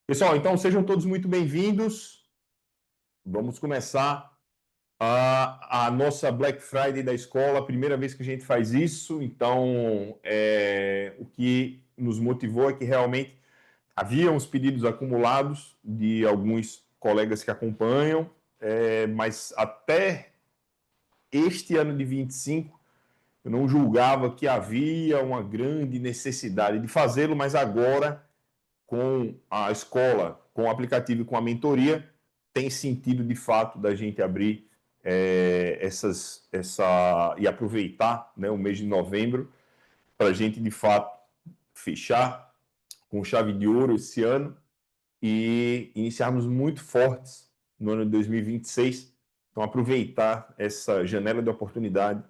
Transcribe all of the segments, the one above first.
Pessoal, então sejam todos muito bem-vindos. Vamos começar a nossa Black Friday da escola, a primeira vez que a gente faz isso. Então, o que nos motivou é que realmente havia uns pedidos acumulados de alguns colegas que acompanham, mas até este ano de 25, eu não julgava que havia uma grande necessidade de fazê-lo, mas agora com a escola, com o aplicativo e com a mentoria, tem sentido de fato da gente abrir e aproveitar, né, o mês de novembro para a gente de fato fechar com chave de ouro esse ano e iniciarmos muito fortes no ano de 2026. Então, aproveitar essa janela de oportunidade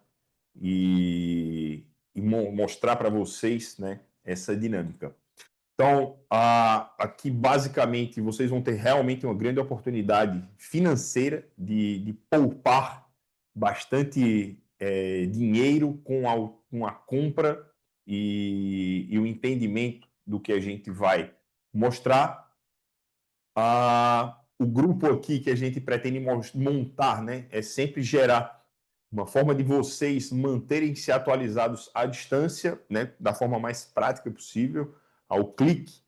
e mostrar para vocês, né, essa dinâmica. Então, aqui basicamente vocês vão ter realmente uma grande oportunidade financeira de poupar bastante dinheiro com a compra e o entendimento do que a gente vai mostrar. O grupo aqui que a gente pretende montar, né, é sempre gerar uma forma de vocês manterem-se atualizados à distância, né, da forma mais prática possível, ao clique,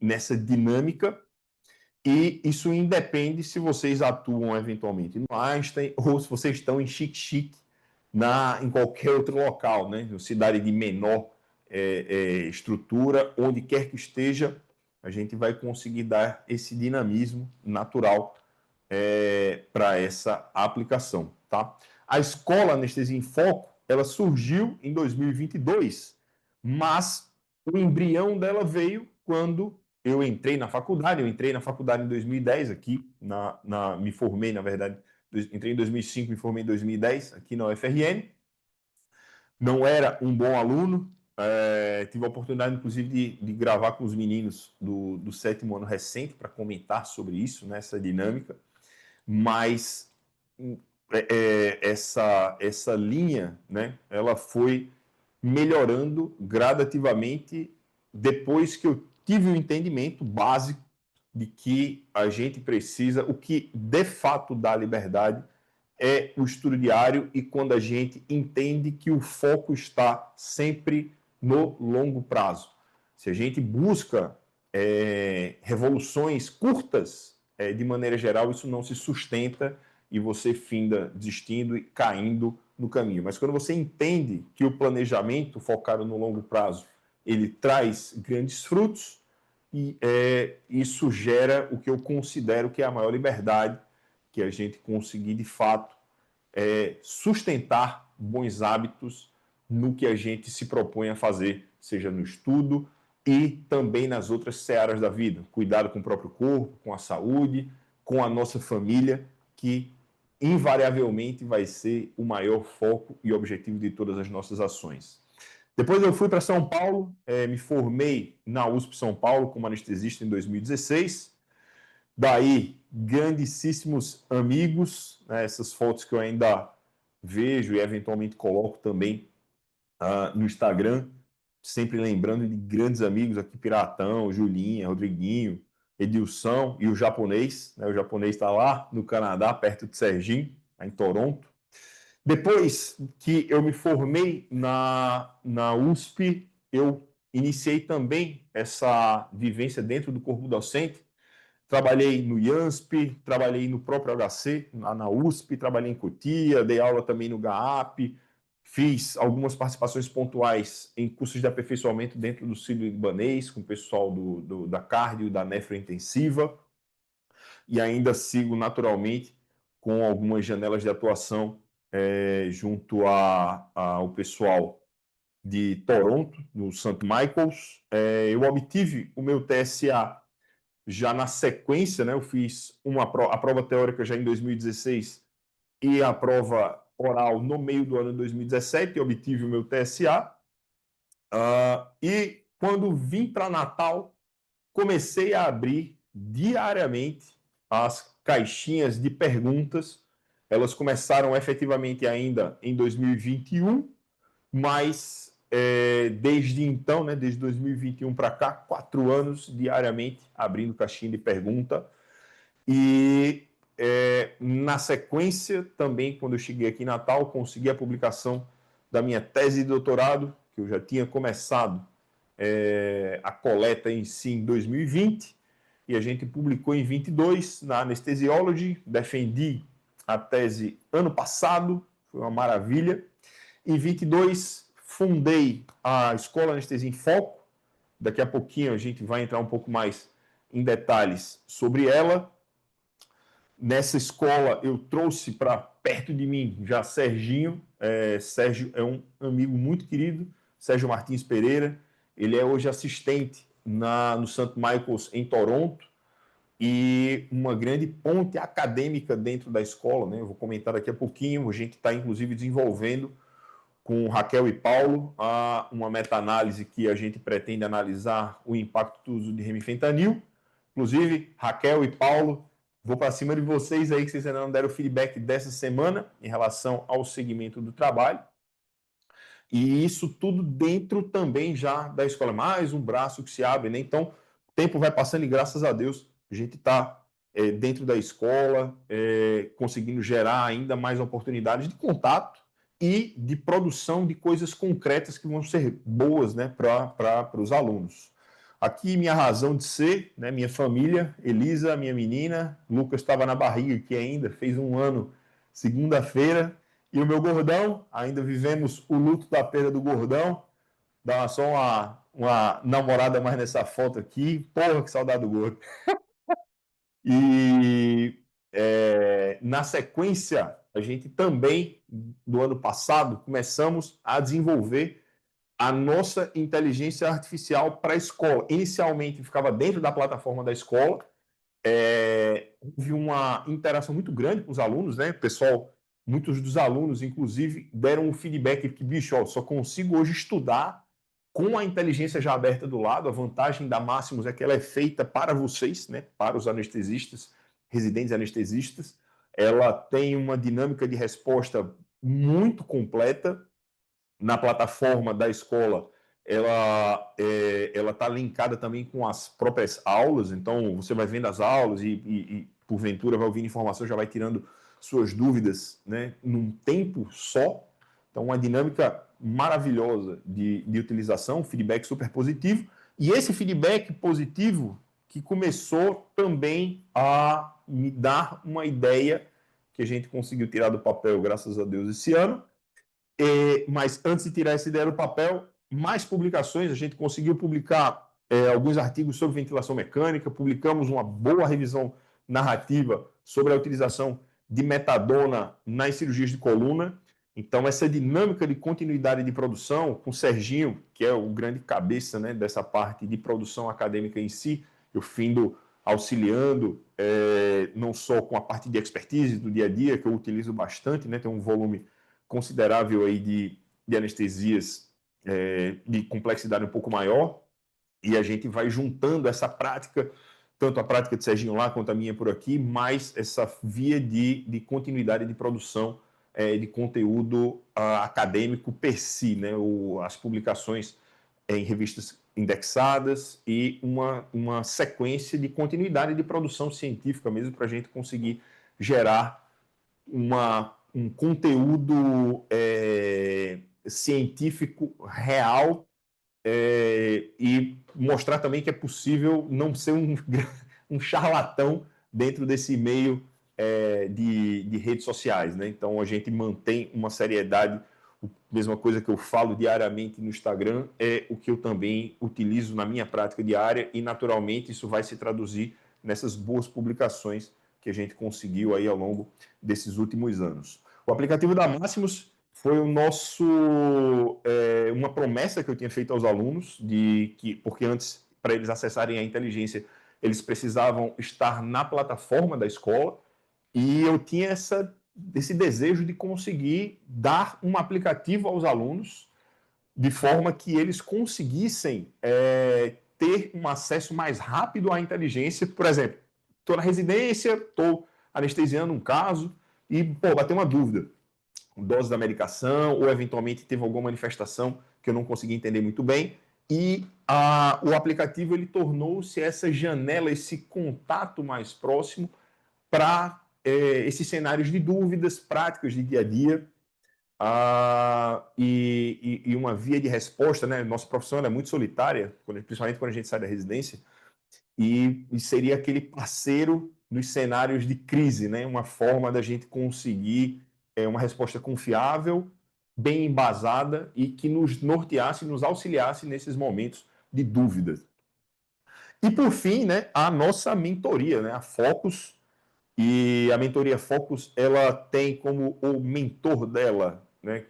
nessa dinâmica, e isso independe se vocês atuam eventualmente no Einstein ou se vocês estão em Xique-Xique em qualquer outro local, né? Uma cidade de menor estrutura, onde quer que esteja, a gente vai conseguir dar esse dinamismo natural para essa aplicação, tá? A escola Anestesia em Foco, ela surgiu em 2022, mas o embrião dela veio quando eu entrei na faculdade. Eu entrei na faculdade em 2010 aqui, me formei, na verdade, entrei em 2005, me formei em 2010 aqui na UFRN. Não era um bom aluno, tive a oportunidade, inclusive, de gravar com os meninos do sétimo ano recente para comentar sobre isso, né, essa dinâmica, mas essa linha, né, ela foi melhorando gradativamente depois que eu tive o entendimento básico de que a gente precisa, o que de fato dá liberdade é o estudo diário, e quando a gente entende que o foco está sempre no longo prazo. Se a gente busca revoluções curtas, de maneira geral, isso não se sustenta e você finda desistindo e caindo no caminho. Mas quando você entende que o planejamento focado no longo prazo, ele traz grandes frutos, e isso gera o que eu considero que é a maior liberdade, que a gente conseguir, de fato, sustentar bons hábitos no que a gente se propõe a fazer, seja no estudo e também nas outras searas da vida. Cuidado com o próprio corpo, com a saúde, com a nossa família, que invariavelmente vai ser o maior foco e objetivo de todas as nossas ações. Depois eu fui para São Paulo, me formei na USP São Paulo como anestesista em 2016. Daí, grandíssimos amigos, né, essas fotos que eu ainda vejo e eventualmente coloco também no Instagram, sempre lembrando de grandes amigos aqui, Piratão, Julinha, Rodriguinho, Edilson e o japonês, né? O japonês está lá no Canadá, perto de Sergipe, em Toronto. Depois que eu me formei na USP, eu iniciei também essa vivência dentro do corpo docente. Trabalhei no IANSP, trabalhei no próprio HC, lá na USP, trabalhei em Cotia, dei aula também no GAAP, fiz algumas participações pontuais em cursos de aperfeiçoamento dentro do Sírio-Libanês, com o pessoal da cardio, da nefrointensiva, e ainda sigo naturalmente com algumas janelas de atuação junto ao pessoal de Toronto, no St. Michael's. Eu obtive o meu TSA já na sequência, né? Eu fiz a prova teórica já em 2016 e a prova oral no meio do ano de 2017, e obtive o meu TSA. E quando vim para Natal, comecei a abrir diariamente as caixinhas de perguntas. Elas começaram efetivamente ainda em 2021, mas desde então, né, desde 2021 para cá, 4 anos diariamente abrindo caixinha de pergunta. E na sequência, também, quando eu cheguei aqui em Natal, consegui a publicação da minha tese de doutorado, que eu já tinha começado a coleta em si em 2020, e a gente publicou em 22 na Anesthesiology. Defendi a tese ano passado, foi uma maravilha. Em 22, fundei a Escola Anestesia em Foco. Daqui a pouquinho a gente vai entrar um pouco mais em detalhes sobre ela. Nessa escola eu trouxe para perto de mim já Serginho. Sérgio é um amigo muito querido, Sérgio Martins Pereira. Ele é hoje assistente no St. Michael's em Toronto e uma grande ponte acadêmica dentro da escola, né? Eu vou comentar daqui a pouquinho. A gente está inclusive desenvolvendo com Raquel e Paulo uma meta-análise que a gente pretende analisar o impacto do uso de remifentanil. Inclusive, Raquel e Paulo, vou para cima de vocês aí, que vocês ainda não deram o feedback dessa semana em relação ao segmento do trabalho. E isso tudo dentro também já da escola. Mais um braço que se abre, né? Então, o tempo vai passando e, graças a Deus, a gente está dentro da escola, conseguindo gerar ainda mais oportunidades de contato e de produção de coisas concretas que vão ser boas, né, para os alunos. Aqui minha razão de ser, né, minha família, Elisa, minha menina, Lucas estava na barriga aqui ainda, fez 1 ano segunda-feira, e o meu gordão, ainda vivemos o luto da perda do gordão. Dá só uma namorada mais nessa foto aqui, porra, que saudade do gordo. E na sequência, a gente também, do ano passado, começamos a desenvolver a nossa inteligência artificial para a escola. Inicialmente ficava dentro da plataforma da escola, houve uma interação muito grande com os alunos, né? Pessoal, muitos dos alunos, inclusive, deram um feedback que, bicho, ó, só consigo hoje estudar com a inteligência já aberta do lado. A vantagem da Máximos é que ela é feita para vocês, né? Para os anestesistas, residentes anestesistas. Ela tem uma dinâmica de resposta muito completa. Na plataforma da escola, ela está linkada também com as próprias aulas, então você vai vendo as aulas e porventura vai ouvindo informação, já vai tirando suas dúvidas, né, num tempo só. Então, uma dinâmica maravilhosa de utilização, feedback super positivo, e esse feedback positivo que começou também a me dar uma ideia que a gente conseguiu tirar do papel, graças a Deus, esse ano. Mas antes de tirar essa ideia do papel, mais publicações. A gente conseguiu publicar alguns artigos sobre ventilação mecânica, publicamos uma boa revisão narrativa sobre a utilização de metadona nas cirurgias de coluna. Então, essa dinâmica de continuidade de produção, com o Serginho, que é o grande cabeça, né, dessa parte de produção acadêmica em si, eu findo auxiliando, não só com a parte de expertise do dia a dia, que eu utilizo bastante, né, tem um volume considerável aí de anestesias de complexidade um pouco maior, e a gente vai juntando essa prática, tanto a prática de Serginho lá quanto a minha por aqui, mais essa via de continuidade de produção de conteúdo acadêmico per si, né? As publicações em revistas indexadas e uma sequência de continuidade de produção científica mesmo, para a gente conseguir gerar um conteúdo científico real e mostrar também que é possível não ser um charlatão dentro desse meio de redes sociais, né? Então, a gente mantém uma seriedade. A mesma coisa que eu falo diariamente no Instagram é o que eu também utilizo na minha prática diária, e, naturalmente, isso vai se traduzir nessas boas publicações que a gente conseguiu aí ao longo desses últimos anos. O aplicativo da Máximos foi uma promessa que eu tinha feito aos alunos, porque antes, para eles acessarem a inteligência, eles precisavam estar na plataforma da escola, e eu tinha esse desejo de conseguir dar um aplicativo aos alunos de forma que eles conseguissem ter um acesso mais rápido à inteligência. Por exemplo, estou na residência, estou anestesiando um caso e, bateu uma dúvida. dose da medicação, ou eventualmente teve alguma manifestação que eu não consegui entender muito bem. E o aplicativo ele tornou-se essa janela, esse contato mais próximo para esses cenários de dúvidas práticas de dia a dia. E uma via de resposta, né? Nossa profissão é muito solitária, principalmente quando a gente sai da residência, e seria aquele parceiro nos cenários de crise, né? Uma forma da gente conseguir uma resposta confiável, bem embasada e que nos norteasse, nos auxiliasse nesses momentos de dúvidas. E por fim, né, a nossa mentoria, né, a Focus. E a mentoria Focus, ela tem como o mentor dela, né,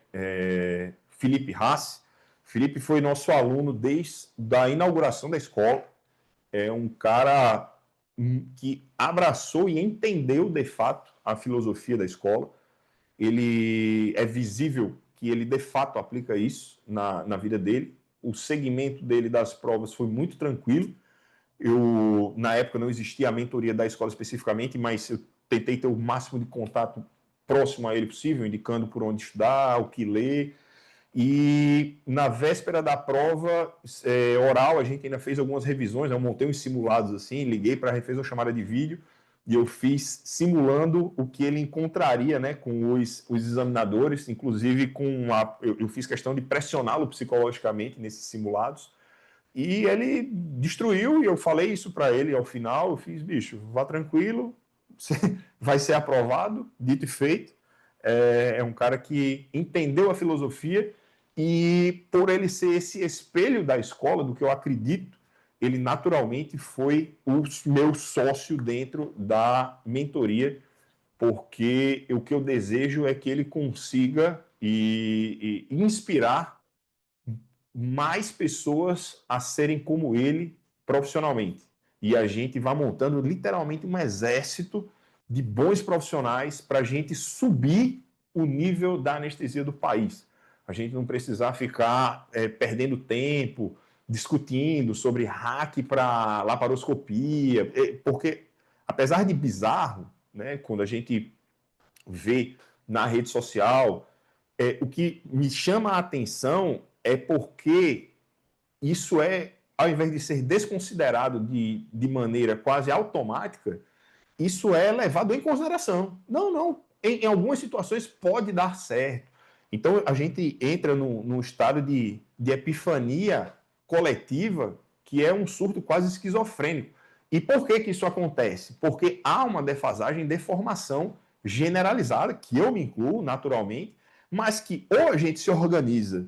Felipe Haas. Felipe foi nosso aluno desde a inauguração da escola. É um cara que abraçou e entendeu, de fato, a filosofia da escola. Ele é visível que ele, de fato, aplica isso na vida dele. O segmento dele das provas foi muito tranquilo. Na época, não existia a mentoria da escola especificamente, mas eu tentei ter o máximo de contato próximo a ele possível, indicando por onde estudar, o que ler. E na véspera da prova oral, a gente ainda fez algumas revisões, eu montei uns simulados assim, liguei para fez uma chamada de vídeo e eu fiz simulando o que ele encontraria, né, com os examinadores, inclusive eu fiz questão de pressioná-lo psicologicamente nesses simulados. E ele destruiu, e eu falei isso para ele ao final, eu fiz, bicho, vá tranquilo, vai ser aprovado, dito e feito. É um cara que entendeu a filosofia e por ele ser esse espelho da escola, do que eu acredito, ele naturalmente foi o meu sócio dentro da mentoria, porque o que eu desejo é que ele consiga e inspirar mais pessoas a serem como ele profissionalmente. E a gente vai montando literalmente um exército de bons profissionais para a gente subir o nível da anestesia do país. A gente não precisar ficar perdendo tempo discutindo sobre hack para laparoscopia, porque apesar de bizarro, né, quando a gente vê na rede social, o que me chama a atenção é porque isso ao invés de ser desconsiderado de maneira quase automática, isso é levado em consideração. Não. Em algumas situações pode dar certo. Então a gente entra num estado de epifania coletiva que é um surto quase esquizofrênico. E por que isso acontece? Porque há uma defasagem de formação generalizada, que eu me incluo naturalmente, mas que ou a gente se organiza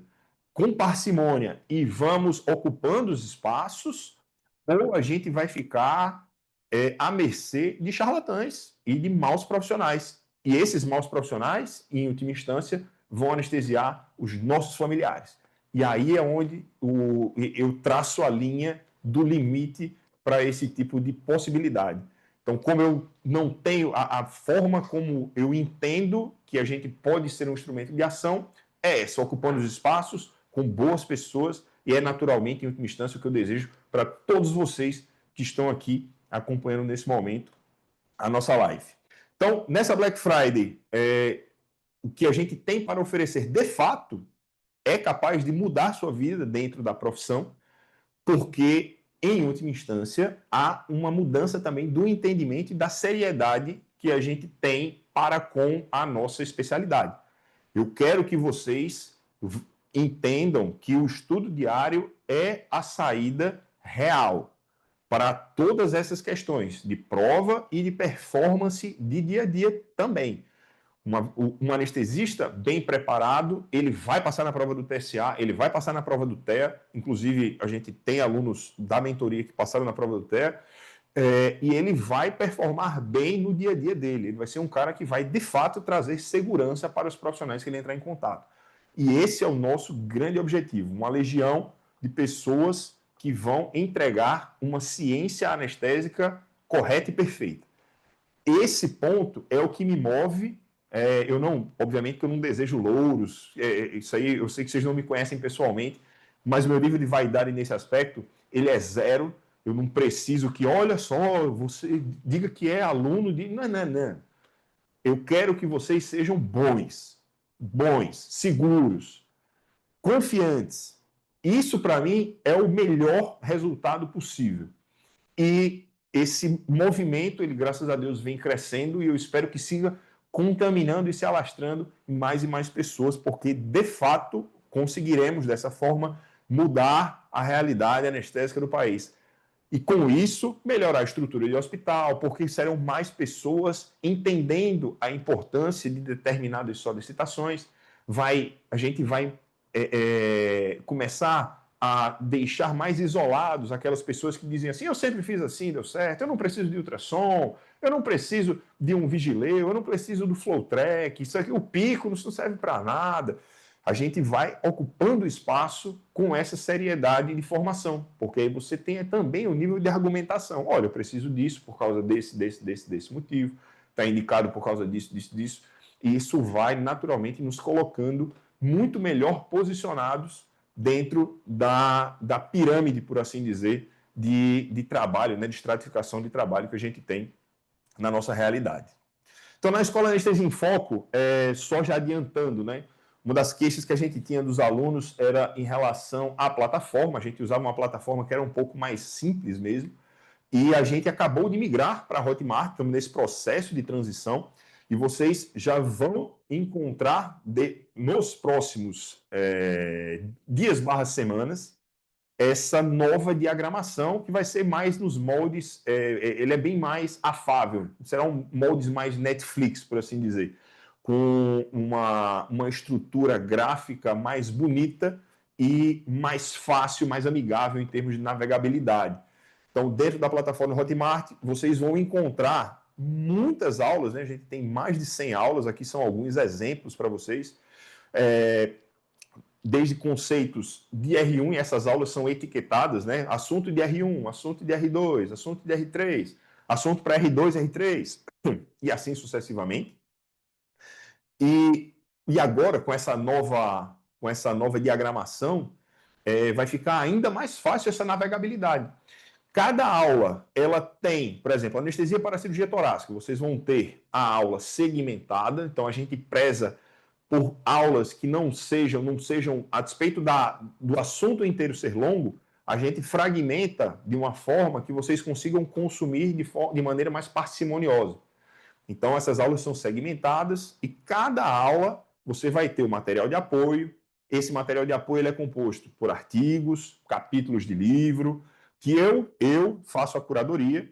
com parcimônia e vamos ocupando os espaços, ou a gente vai ficar à mercê de charlatães e de maus profissionais. E esses maus profissionais, em última instância, vão anestesiar os nossos familiares. E aí é onde eu traço a linha do limite para esse tipo de possibilidade. Então, como eu não tenho a forma como eu entendo que a gente pode ser um instrumento de ação, é essa, ocupando os espaços com boas pessoas, e é naturalmente, em última instância, o que eu desejo para todos vocês que estão aqui acompanhando nesse momento a nossa live. Então, nessa Black Friday, o que a gente tem para oferecer, de fato, é capaz de mudar sua vida dentro da profissão, porque, em última instância, há uma mudança também do entendimento e da seriedade que a gente tem para com a nossa especialidade. Eu quero que vocês entendam que o estudo diário é a saída real para todas essas questões de prova e de performance de dia a dia também. Um anestesista bem preparado, ele vai passar na prova do TSA, ele vai passar na prova do TEA, inclusive a gente tem alunos da mentoria que passaram na prova do TEA, e ele vai performar bem no dia a dia dele. Ele vai ser um cara que vai, de fato, trazer segurança para os profissionais que ele entrar em contato. E esse é o nosso grande objetivo, uma legião de pessoas que vão entregar uma ciência anestésica correta e perfeita. Esse ponto é o que me move. Eu não, obviamente que eu não desejo louros, isso aí eu sei que vocês não me conhecem pessoalmente, mas meu nível de vaidade nesse aspecto, ele é zero. Eu não preciso que, olha só, você diga que é aluno de... Não. Eu quero que vocês sejam bons. bons, seguros, confiantes. Isso, para mim, é o melhor resultado possível. E esse movimento, ele, graças a Deus, vem crescendo e eu espero que siga contaminando e se alastrando em mais e mais pessoas, porque, de fato, conseguiremos, dessa forma, mudar a realidade anestésica do país. E, com isso, melhorar a estrutura de hospital, porque serão mais pessoas entendendo a importância de determinadas solicitações. A gente vai começar a deixar mais isolados aquelas pessoas que dizem assim, eu sempre fiz assim, deu certo, eu não preciso de ultrassom, eu não preciso de um vigileu, eu não preciso do flow track, isso aqui, o pico não serve para nada. A gente vai ocupando espaço com essa seriedade de formação, porque aí você tem também o nível de argumentação. Olha, eu preciso disso por causa desse motivo, está indicado por causa disso. E isso vai naturalmente nos colocando muito melhor posicionados dentro da pirâmide, por assim dizer, de trabalho, né, de estratificação de trabalho que a gente tem na nossa realidade. Então, na Escola Anestesia em Foco, só já adiantando, né, uma das queixas que a gente tinha dos alunos era em relação à plataforma. A gente usava uma plataforma que era um pouco mais simples mesmo, e a gente acabou de migrar para a Hotmart, estamos nesse processo de transição, e vocês já vão encontrar nos próximos dias/semanas essa nova diagramação que vai ser mais nos moldes, ele é bem mais afável, serão moldes mais Netflix, por assim dizer, com uma estrutura gráfica mais bonita e mais fácil, mais amigável em termos de navegabilidade. Então, dentro da plataforma Hotmart, vocês vão encontrar muitas aulas, né? A gente tem mais de 100 aulas, aqui são alguns exemplos para vocês, desde conceitos de R1, e essas aulas são etiquetadas, né? Assunto de R1, assunto de R2, assunto de R3, assunto para R2, R3, e assim sucessivamente. E agora, com essa nova diagramação, vai ficar ainda mais fácil essa navegabilidade. Cada aula, ela tem, por exemplo, anestesia para cirurgia torácica. Vocês vão ter a aula segmentada, então a gente preza por aulas que não sejam a despeito do assunto inteiro ser longo, a gente fragmenta de uma forma que vocês consigam consumir de maneira mais parcimoniosa. Então, essas aulas são segmentadas e cada aula você vai ter o material de apoio. Esse material de apoio ele é composto por artigos, capítulos de livro, que eu faço a curadoria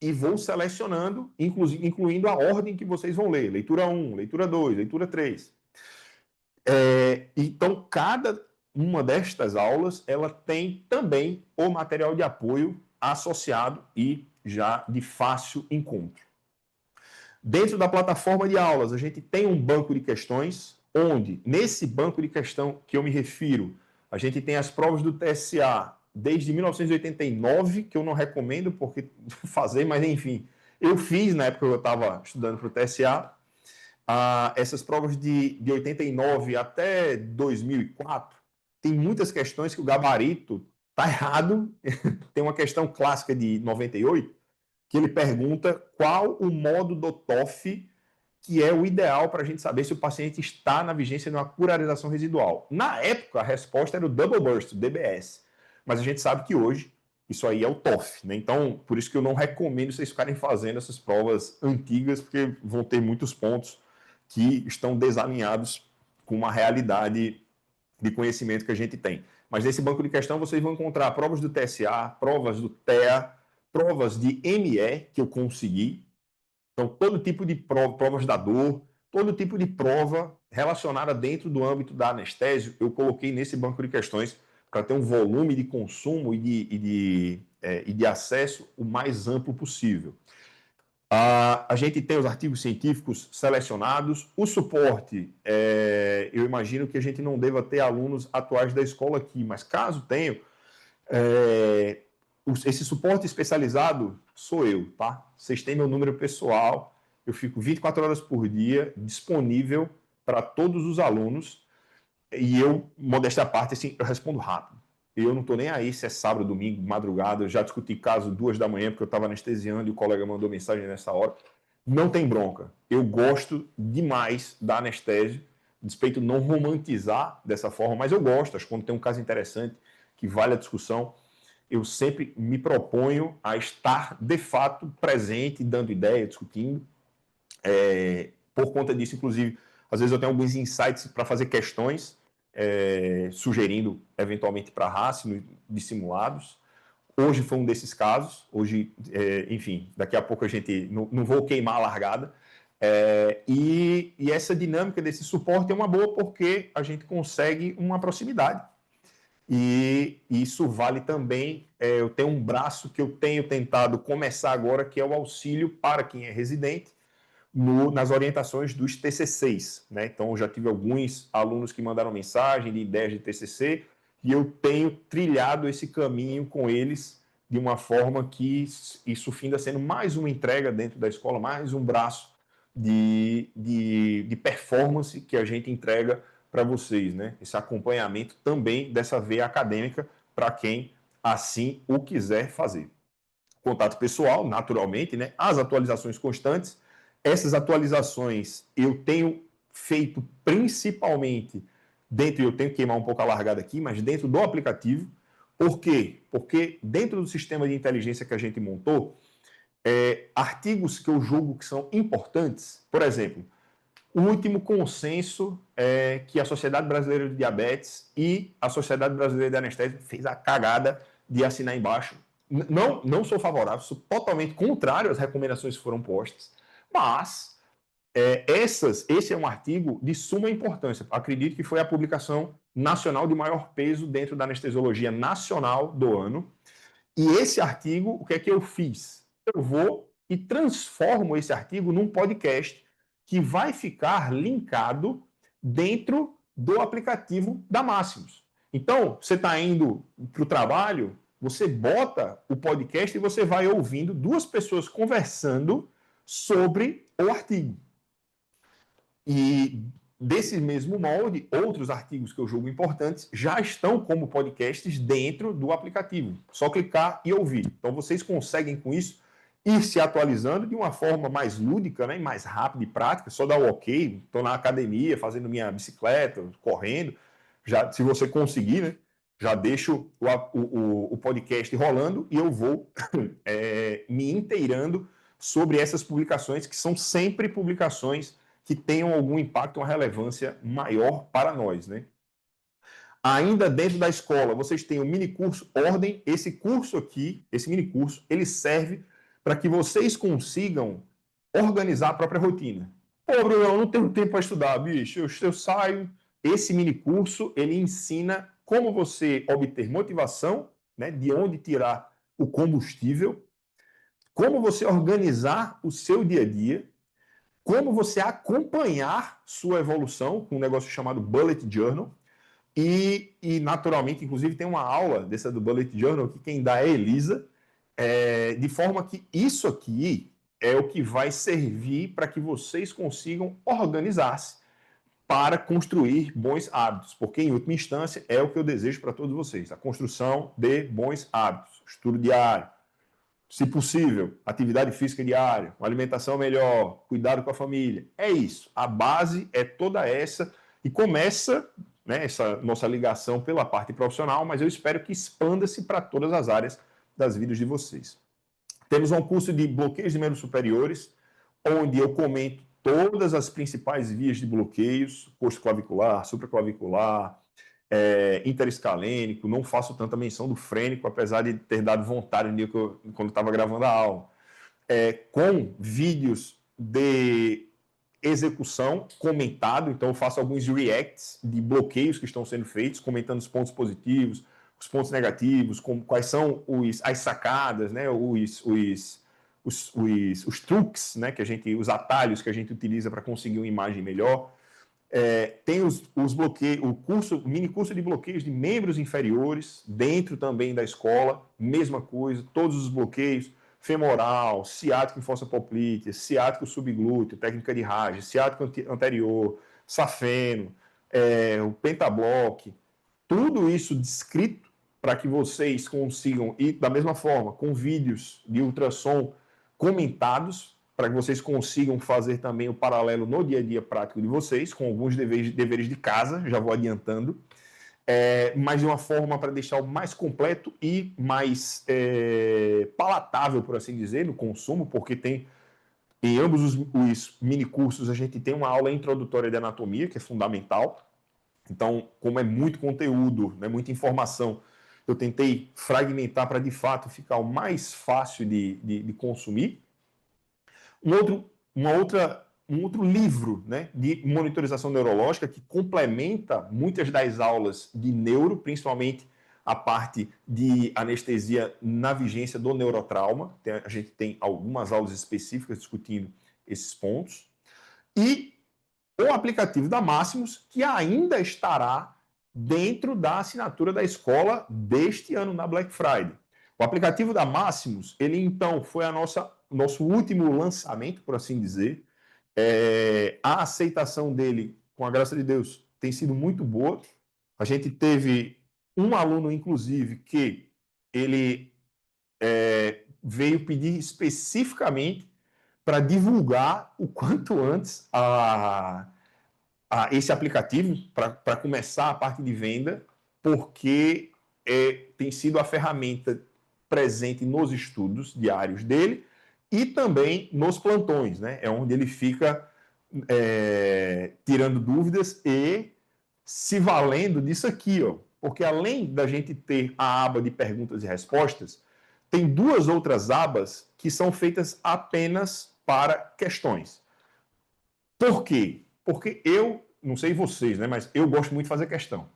e vou selecionando, incluindo a ordem que vocês vão ler. Leitura 1, leitura 2, leitura 3. Então, cada uma destas aulas, ela tem também o material de apoio associado e já de fácil encontro. Dentro da plataforma de aulas, a gente tem um banco de questões, onde, nesse banco de questão que eu me refiro, a gente tem as provas do TSA desde 1989, que eu não recomendo porque fazer, mas enfim, eu fiz na época que eu estava estudando para o TSA, essas provas de 89 até 2004, tem muitas questões que o gabarito está errado. Tem uma questão clássica de 98, que ele pergunta qual o modo do TOF que é o ideal para a gente saber se o paciente está na vigência de uma curarização residual. Na época, a resposta era o Double Burst, o DBS. Mas a gente sabe que hoje isso aí é o TOF, né? Então, por isso que eu não recomendo vocês ficarem fazendo essas provas antigas, porque vão ter muitos pontos que estão desalinhados com uma realidade de conhecimento que a gente tem. Mas nesse banco de questão vocês vão encontrar provas do TSA, provas do TEA, provas de ME que eu consegui. Então, todo tipo de provas da dor, todo tipo de prova relacionada dentro do âmbito da anestésio, eu coloquei nesse banco de questões para ter um volume de consumo e de acesso o mais amplo possível. A gente tem os artigos científicos selecionados. O suporte, eu imagino que a gente não deva ter alunos atuais da escola aqui, mas caso tenha, esse suporte especializado sou eu, tá? Vocês têm meu número pessoal, eu fico 24 horas por dia disponível para todos os alunos e eu, modéstia à parte, assim, eu respondo rápido. Eu não estou nem aí se é sábado, domingo, madrugada. Eu já discuti caso 2 da manhã, porque eu estava anestesiando e o colega mandou mensagem nessa hora. Não tem bronca. Eu gosto demais da anestésio, despeito não romantizar dessa forma, mas eu gosto, acho que quando tem um caso interessante que vale a discussão, eu sempre me proponho a estar, de fato, presente, dando ideia, discutindo. Por conta disso, inclusive, às vezes eu tenho alguns insights para fazer questões, sugerindo, eventualmente, para a RACE, de simulados. Hoje foi um desses casos. Hoje, enfim, daqui a pouco a gente... Não vou queimar a largada. E essa dinâmica desse suporte é uma boa porque a gente consegue uma proximidade. E isso vale também, eu tenho um braço que eu tenho tentado começar agora, que é o auxílio para quem é residente, nas orientações dos TCCs, né? Então, eu já tive alguns alunos que mandaram mensagem de ideias de TCC e eu tenho trilhado esse caminho com eles de uma forma que isso finda sendo mais uma entrega dentro da escola, mais um braço de performance que a gente entrega para vocês, né? Esse acompanhamento também dessa veia acadêmica para quem assim o quiser fazer. Contato pessoal, naturalmente, né? As atualizações constantes. Essas atualizações eu tenho feito principalmente dentro, eu tenho que queimar um pouco a largada aqui, mas dentro do aplicativo. Por quê? Porque dentro do sistema de inteligência que a gente montou, artigos que eu julgo que são importantes, por exemplo, o último consenso é que a Sociedade Brasileira de Diabetes e a Sociedade Brasileira de Anestésia fez a cagada de assinar embaixo. Não sou favorável, sou totalmente contrário às recomendações que foram postas, mas esse é um artigo de suma importância. Acredito que foi a publicação nacional de maior peso dentro da anestesiologia nacional do ano. E esse artigo, o que é que eu fiz? Eu vou e transformo esse artigo num podcast que vai ficar linkado dentro do aplicativo da Máximos. Então, você está indo para o trabalho, você bota o podcast e você vai ouvindo duas pessoas conversando sobre o artigo. E desse mesmo molde, outros artigos que eu julgo importantes já estão como podcasts dentro do aplicativo. Só clicar e ouvir. Então vocês conseguem com isso ir se atualizando de uma forma mais lúdica, né, mais rápida e prática. Só dar o ok. Estou na academia fazendo minha bicicleta, correndo. Já, se você conseguir, né, já deixo o podcast rolando e eu vou me inteirando sobre essas publicações que são sempre publicações que tenham algum impacto, uma relevância maior para nós, né? Ainda dentro da escola, vocês têm o minicurso Ordem. Esse curso aqui, esse minicurso, ele serve para que vocês consigam organizar a própria rotina. Pô, Bruno, eu não tenho tempo para estudar, bicho. Eu saio. Esse minicurso, ele ensina como você obter motivação, né? De onde tirar o combustível, como você organizar o seu dia a dia, como você acompanhar sua evolução com um negócio chamado Bullet Journal. E naturalmente, inclusive, tem uma aula dessa do Bullet Journal que quem dá é a Elisa, de forma que isso aqui é o que vai servir para que vocês consigam organizar-se para construir bons hábitos, porque, em última instância, é o que eu desejo para todos vocês, a construção de bons hábitos, estudo diário, se possível, atividade física diária, uma alimentação melhor, cuidado com a família. É isso. A base é toda essa e começa, né, essa nossa ligação pela parte profissional, mas eu espero que expanda-se para todas as áreas das vidas de vocês. Temos um curso de bloqueios de membros superiores, onde eu comento todas as principais vias de bloqueios, costo clavicular, supraclavicular, interescalênico, não faço tanta menção do frênico, apesar de ter dado vontade no dia quando estava gravando a aula, com vídeos de execução comentado, então eu faço alguns reacts de bloqueios que estão sendo feitos, comentando os pontos positivos, os pontos negativos, quais são as sacadas, né, os truques, né, os atalhos que a gente utiliza para conseguir uma imagem melhor. Tem os bloqueios, o mini curso de bloqueios de membros inferiores, dentro também da escola, mesma coisa, todos os bloqueios, femoral, ciático em fossa poplítea, ciático subglúteo, técnica de Rage, ciático anterior, safeno, o pentabloque, tudo isso descrito para que vocês consigam, e da mesma forma, com vídeos de ultrassom comentados, para que vocês consigam fazer também o paralelo no dia a dia prático de vocês, com alguns deveres de casa, já vou adiantando, mas de uma forma para deixar o mais completo e mais palatável, por assim dizer, no consumo, porque tem em ambos os minicursos a gente tem uma aula introdutória de anatomia, que é fundamental. Então, como é muito conteúdo, né, muita informação, eu tentei fragmentar para, de fato, ficar o mais fácil de consumir. Um outro livro, né, de monitorização neurológica que complementa muitas das aulas de neuro, principalmente a parte de anestesia na vigência do neurotrauma. A gente tem algumas aulas específicas discutindo esses pontos. E o aplicativo da Máximos, que ainda estará dentro da assinatura da escola deste ano na Black Friday. O aplicativo da Máximos, ele então foi nosso último lançamento, por assim dizer. A aceitação dele, com a graça de Deus, tem sido muito boa. A gente teve um aluno, inclusive, que ele veio pedir especificamente para divulgar o quanto antes esse aplicativo, para começar a parte de venda, porque tem sido a ferramenta presente nos estudos diários dele e também nos plantões, né? É onde ele fica tirando dúvidas e se valendo disso aqui, ó. Porque além da gente ter a aba de perguntas e respostas, tem duas outras abas que são feitas apenas para questões. Por quê? Porque eu, não sei vocês, né, mas eu gosto muito de fazer questão.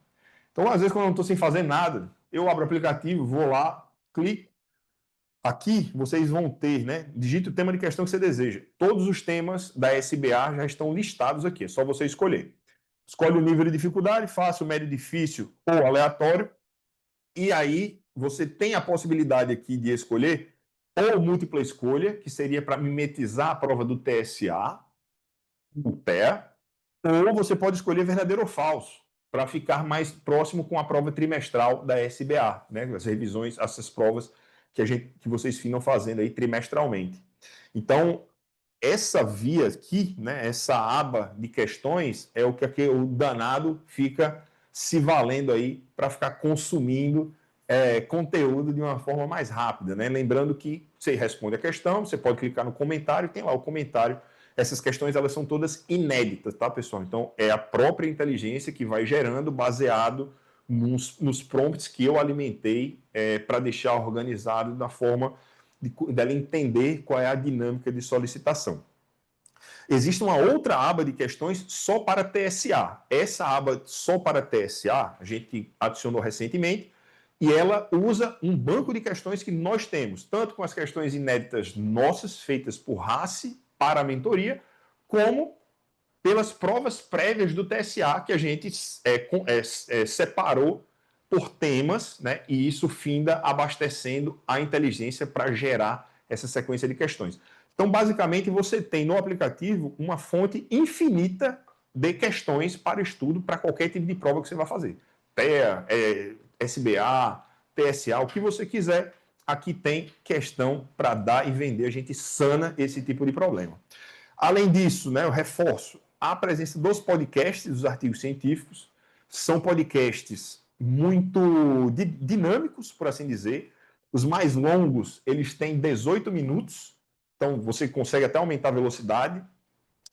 Então, às vezes, quando eu não estou sem fazer nada, eu abro o aplicativo, vou lá, clico. Aqui vocês vão ter, né? Digite o tema de questão que você deseja. Todos os temas da SBA já estão listados aqui, é só você escolher. Escolhe o nível de dificuldade, fácil, médio, difícil ou aleatório. E aí você tem a possibilidade aqui de escolher ou múltipla escolha, que seria para mimetizar a prova do TSA, o TEA, ou você pode escolher verdadeiro ou falso, para ficar mais próximo com a prova trimestral da SBA, né? As revisões, essas provas que vocês finam fazendo aí trimestralmente. Então, essa via aqui, né, essa aba de questões, é o que o danado fica se valendo aí para ficar consumindo conteúdo de uma forma mais rápida, né? Lembrando que você responde a questão, você pode clicar no comentário, tem lá o comentário. Essas questões, elas são todas inéditas, tá, pessoal? Então, é a própria inteligência que vai gerando baseado nos prompts que eu alimentei para deixar organizado da forma dela entender qual é a dinâmica de solicitação. Existe uma outra aba de questões só para TSA. Essa aba só para TSA, a gente adicionou recentemente, e ela usa um banco de questões que nós temos, tanto com as questões inéditas nossas, feitas por RACE para a mentoria, como pelas provas prévias do TSA, que a gente separou por temas, né? E isso finda abastecendo a inteligência para gerar essa sequência de questões. Então, basicamente, você tem no aplicativo uma fonte infinita de questões para estudo para qualquer tipo de prova que você vai fazer. TEA, SBA, TSA, o que você quiser, aqui tem questão para dar e vender. A gente sana esse tipo de problema. Além disso, né, eu reforço a presença dos podcasts, dos artigos científicos. São podcasts muito dinâmicos, por assim dizer. Os mais longos, eles têm 18 minutos, então você consegue até aumentar a velocidade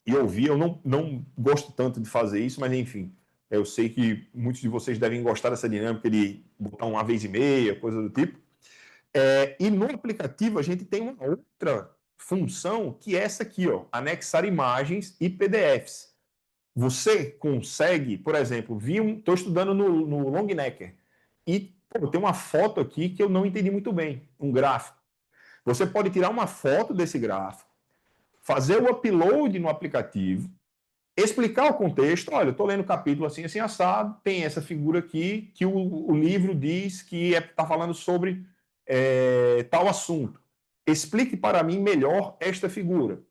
e ouvir. Eu não gosto tanto de fazer isso, mas enfim, eu sei que muitos de vocês devem gostar dessa dinâmica de botar uma vez e meia, coisa do tipo. E no aplicativo a gente tem uma outra função que é essa aqui, ó, anexar imagens e PDFs. Você consegue, por exemplo, estou estudando no Longnecker e tem uma foto aqui que eu não entendi muito bem, um gráfico. Você pode tirar uma foto desse gráfico, fazer o upload no aplicativo, explicar o contexto. Olha, eu estou lendo o capítulo assim, assim, assado, tem essa figura aqui que o livro diz que está falando sobre tal assunto. Explique para mim melhor esta figura.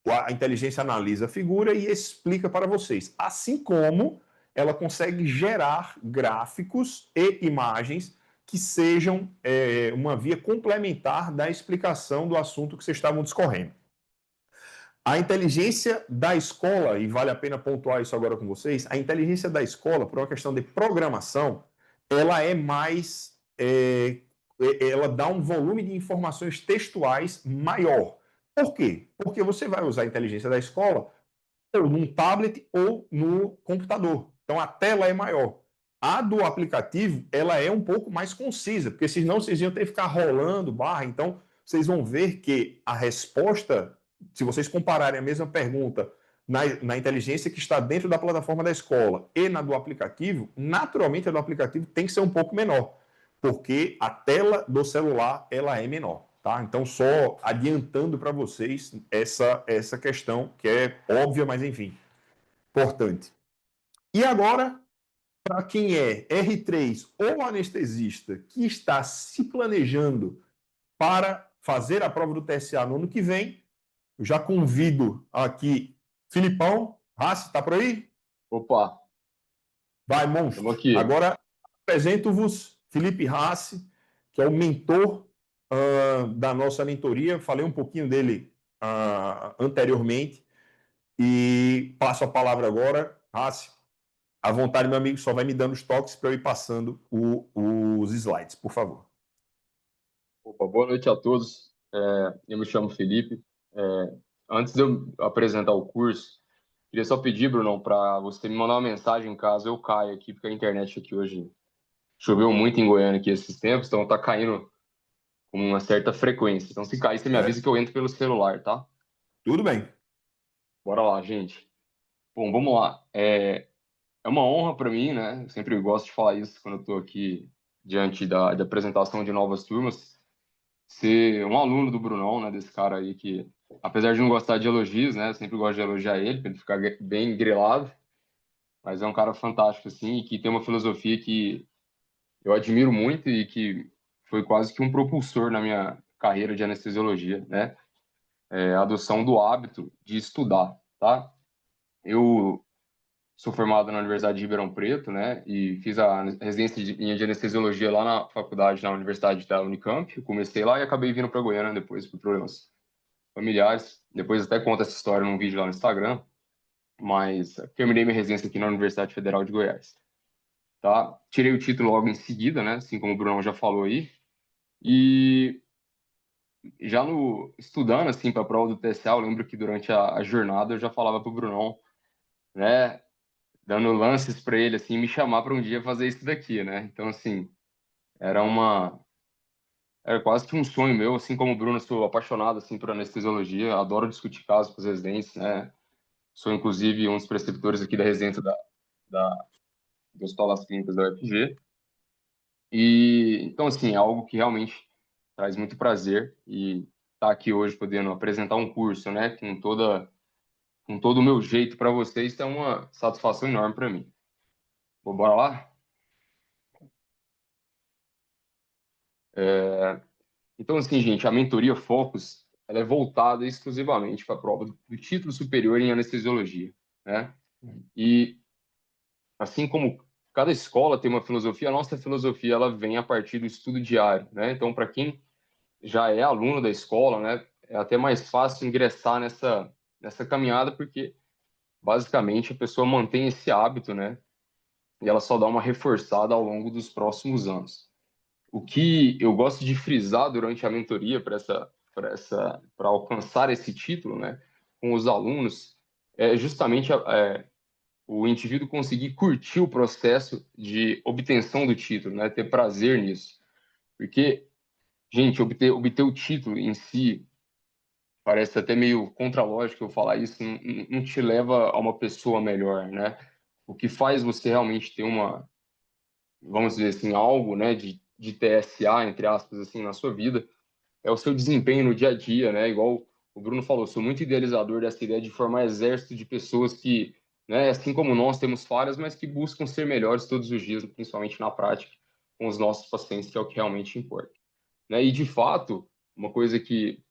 A inteligência analisa a figura e explica para vocês. Assim como ela consegue gerar gráficos e imagens que sejam uma via complementar da explicação do assunto que vocês estavam discorrendo. A inteligência da escola, e vale a pena pontuar isso agora com vocês, a inteligência da escola, por uma questão de programação, ela é mais. Ela dá um volume de informações textuais maior. Por quê? Porque você vai usar a inteligência da escola ou num tablet ou no computador. Então a tela é maior. A do aplicativo, ela é um pouco mais concisa, porque senão vocês iam ter que ficar rolando barra. Então, vocês vão ver que a resposta, se vocês compararem a mesma pergunta na inteligência que está dentro da plataforma da escola e na do aplicativo, naturalmente a do aplicativo tem que ser um pouco menor, porque a tela do celular ela é menor. Tá? Então, só adiantando para vocês essa questão, que é óbvia, mas enfim, importante. E agora, para quem é R3 ou anestesista que está se planejando para fazer a prova do TSA no ano que vem, eu já convido aqui Filipão. Rassi, está por aí? Opa, Vai, estamos monstro. aqui. Agora apresento-vos Felipe Rassi, que é o mentor da nossa mentoria. Falei um pouquinho dele anteriormente e passo a palavra agora. Rassi, à vontade, meu amigo, só vai me dando os toques para eu ir passando os slides, por favor. Opa, boa noite a todos. Eu me chamo Felipe. Antes de eu apresentar o curso, queria só pedir, Brunão, para você me mandar uma mensagem caso eu caia aqui, porque a internet aqui hoje choveu muito em Goiânia aqui esses tempos, então tá caindo com uma certa frequência. Então, se cair, você me avisa que eu entro pelo celular, tá? Tudo bem. Bora lá, gente. Bom, vamos lá. É uma honra para mim, né? Eu sempre gosto de falar isso quando eu estou aqui diante da apresentação de novas turmas, ser um aluno do Brunão, né? Desse cara aí que, apesar de não gostar de elogios, né? Eu sempre gosto de elogiar ele, para ele ficar bem grilado, mas é um cara fantástico, assim, e que tem uma filosofia que eu admiro muito e que foi quase que um propulsor na minha carreira de anestesiologia, né? A adoção do hábito de estudar, tá? Eu sou formado na Universidade de Ribeirão Preto, né? E fiz a residência de anestesiologia lá na faculdade, na Universidade da Unicamp. Eu comecei lá e acabei vindo para Goiânia depois por problemas familiares. Depois até conto essa história num vídeo lá no Instagram. Mas terminei minha residência aqui na Universidade Federal de Goiás, tá? Tirei o título logo em seguida, né? Assim como o Bruno já falou aí. E já no estudando assim para a prova do TSA, eu lembro que durante a jornada eu já falava para o Brunão, né? Dando lances para ele, assim, me chamar para um dia fazer isso daqui, né? Então, assim, era uma... Era quase que um sonho meu, assim como o Bruno, eu sou apaixonado, assim, por anestesiologia, adoro discutir casos com os residentes, né? Sou, inclusive, um dos preceptores aqui da residência do Hospital das Clínicas da UFG. E, então, assim, é algo que realmente traz muito prazer e estar aqui hoje podendo apresentar um curso, né? Com todo o meu jeito para vocês, é uma satisfação enorme para mim. Bora lá? Então, assim, gente, a mentoria Focus, ela é voltada exclusivamente para a prova do título superior em anestesiologia, né? E, assim como cada escola tem uma filosofia, a nossa filosofia, ela vem a partir do estudo diário, né? Então, para quem já é aluno da escola, né, é até mais fácil ingressar nessa caminhada, porque, basicamente, a pessoa mantém esse hábito, né? E ela só dá uma reforçada ao longo dos próximos anos. O que eu gosto de frisar durante a mentoria para alcançar esse título, né, com os alunos, é justamente o indivíduo conseguir curtir o processo de obtenção do título, né, ter prazer nisso, porque, gente, obter o título em si parece até meio contralógico eu falar isso, não te leva a uma pessoa melhor, né? O que faz você realmente ter vamos dizer assim, algo, né, de TSA, entre aspas, assim, na sua vida, é o seu desempenho no dia a dia, né? Igual o Bruno falou, sou muito idealizador dessa ideia de formar exército de pessoas que, né, assim como nós temos falhas, mas que buscam ser melhores todos os dias, principalmente na prática, com os nossos pacientes, que é o que realmente importa, né? E de fato, uma coisa que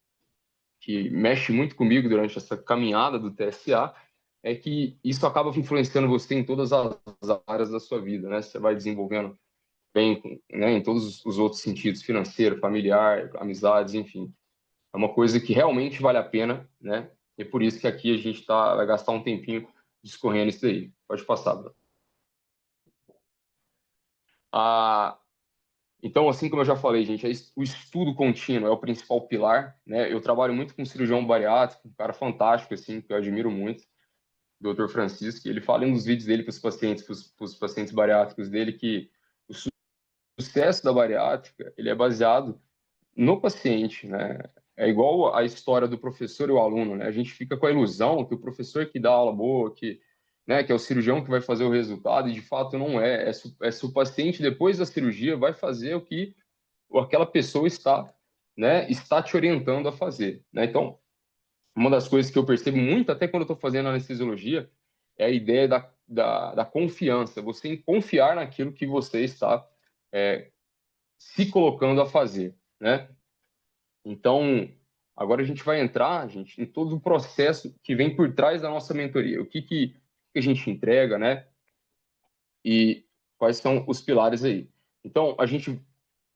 mexe muito comigo durante essa caminhada do TSA é que isso acaba influenciando você em todas as áreas da sua vida, né? Você vai desenvolvendo bem, né, em todos os outros sentidos, financeiro, familiar, amizades, enfim. É uma coisa que realmente vale a pena, né? E por isso que aqui a gente vai gastar um tempinho discorrendo isso daí. Pode passar, Bruno. Então, assim como eu já falei, gente, o estudo contínuo é o principal pilar, né? Eu trabalho muito com cirurgião bariátrico, um cara fantástico, assim, que eu admiro muito, o Dr. Francisco. Ele fala em um dos vídeos dele para os pacientes bariátricos dele, que o sucesso da bariátrica, ele é baseado no paciente, né? É igual a história do professor e o aluno, né? A gente fica com a ilusão que o professor que dá aula boa, que é o cirurgião que vai fazer o resultado, e de fato não é. Se o paciente, depois da cirurgia, vai fazer o que aquela pessoa está te orientando a fazer, né? Então, uma das coisas que eu percebo muito, até quando eu estou fazendo anestesiologia, é a ideia da confiança, você confiar naquilo que você está se colocando a fazer, né? Então, agora a gente vai entrar, gente, em todo o processo que vem por trás da nossa mentoria. O que a gente entrega, né? E quais são os pilares aí. Então, a gente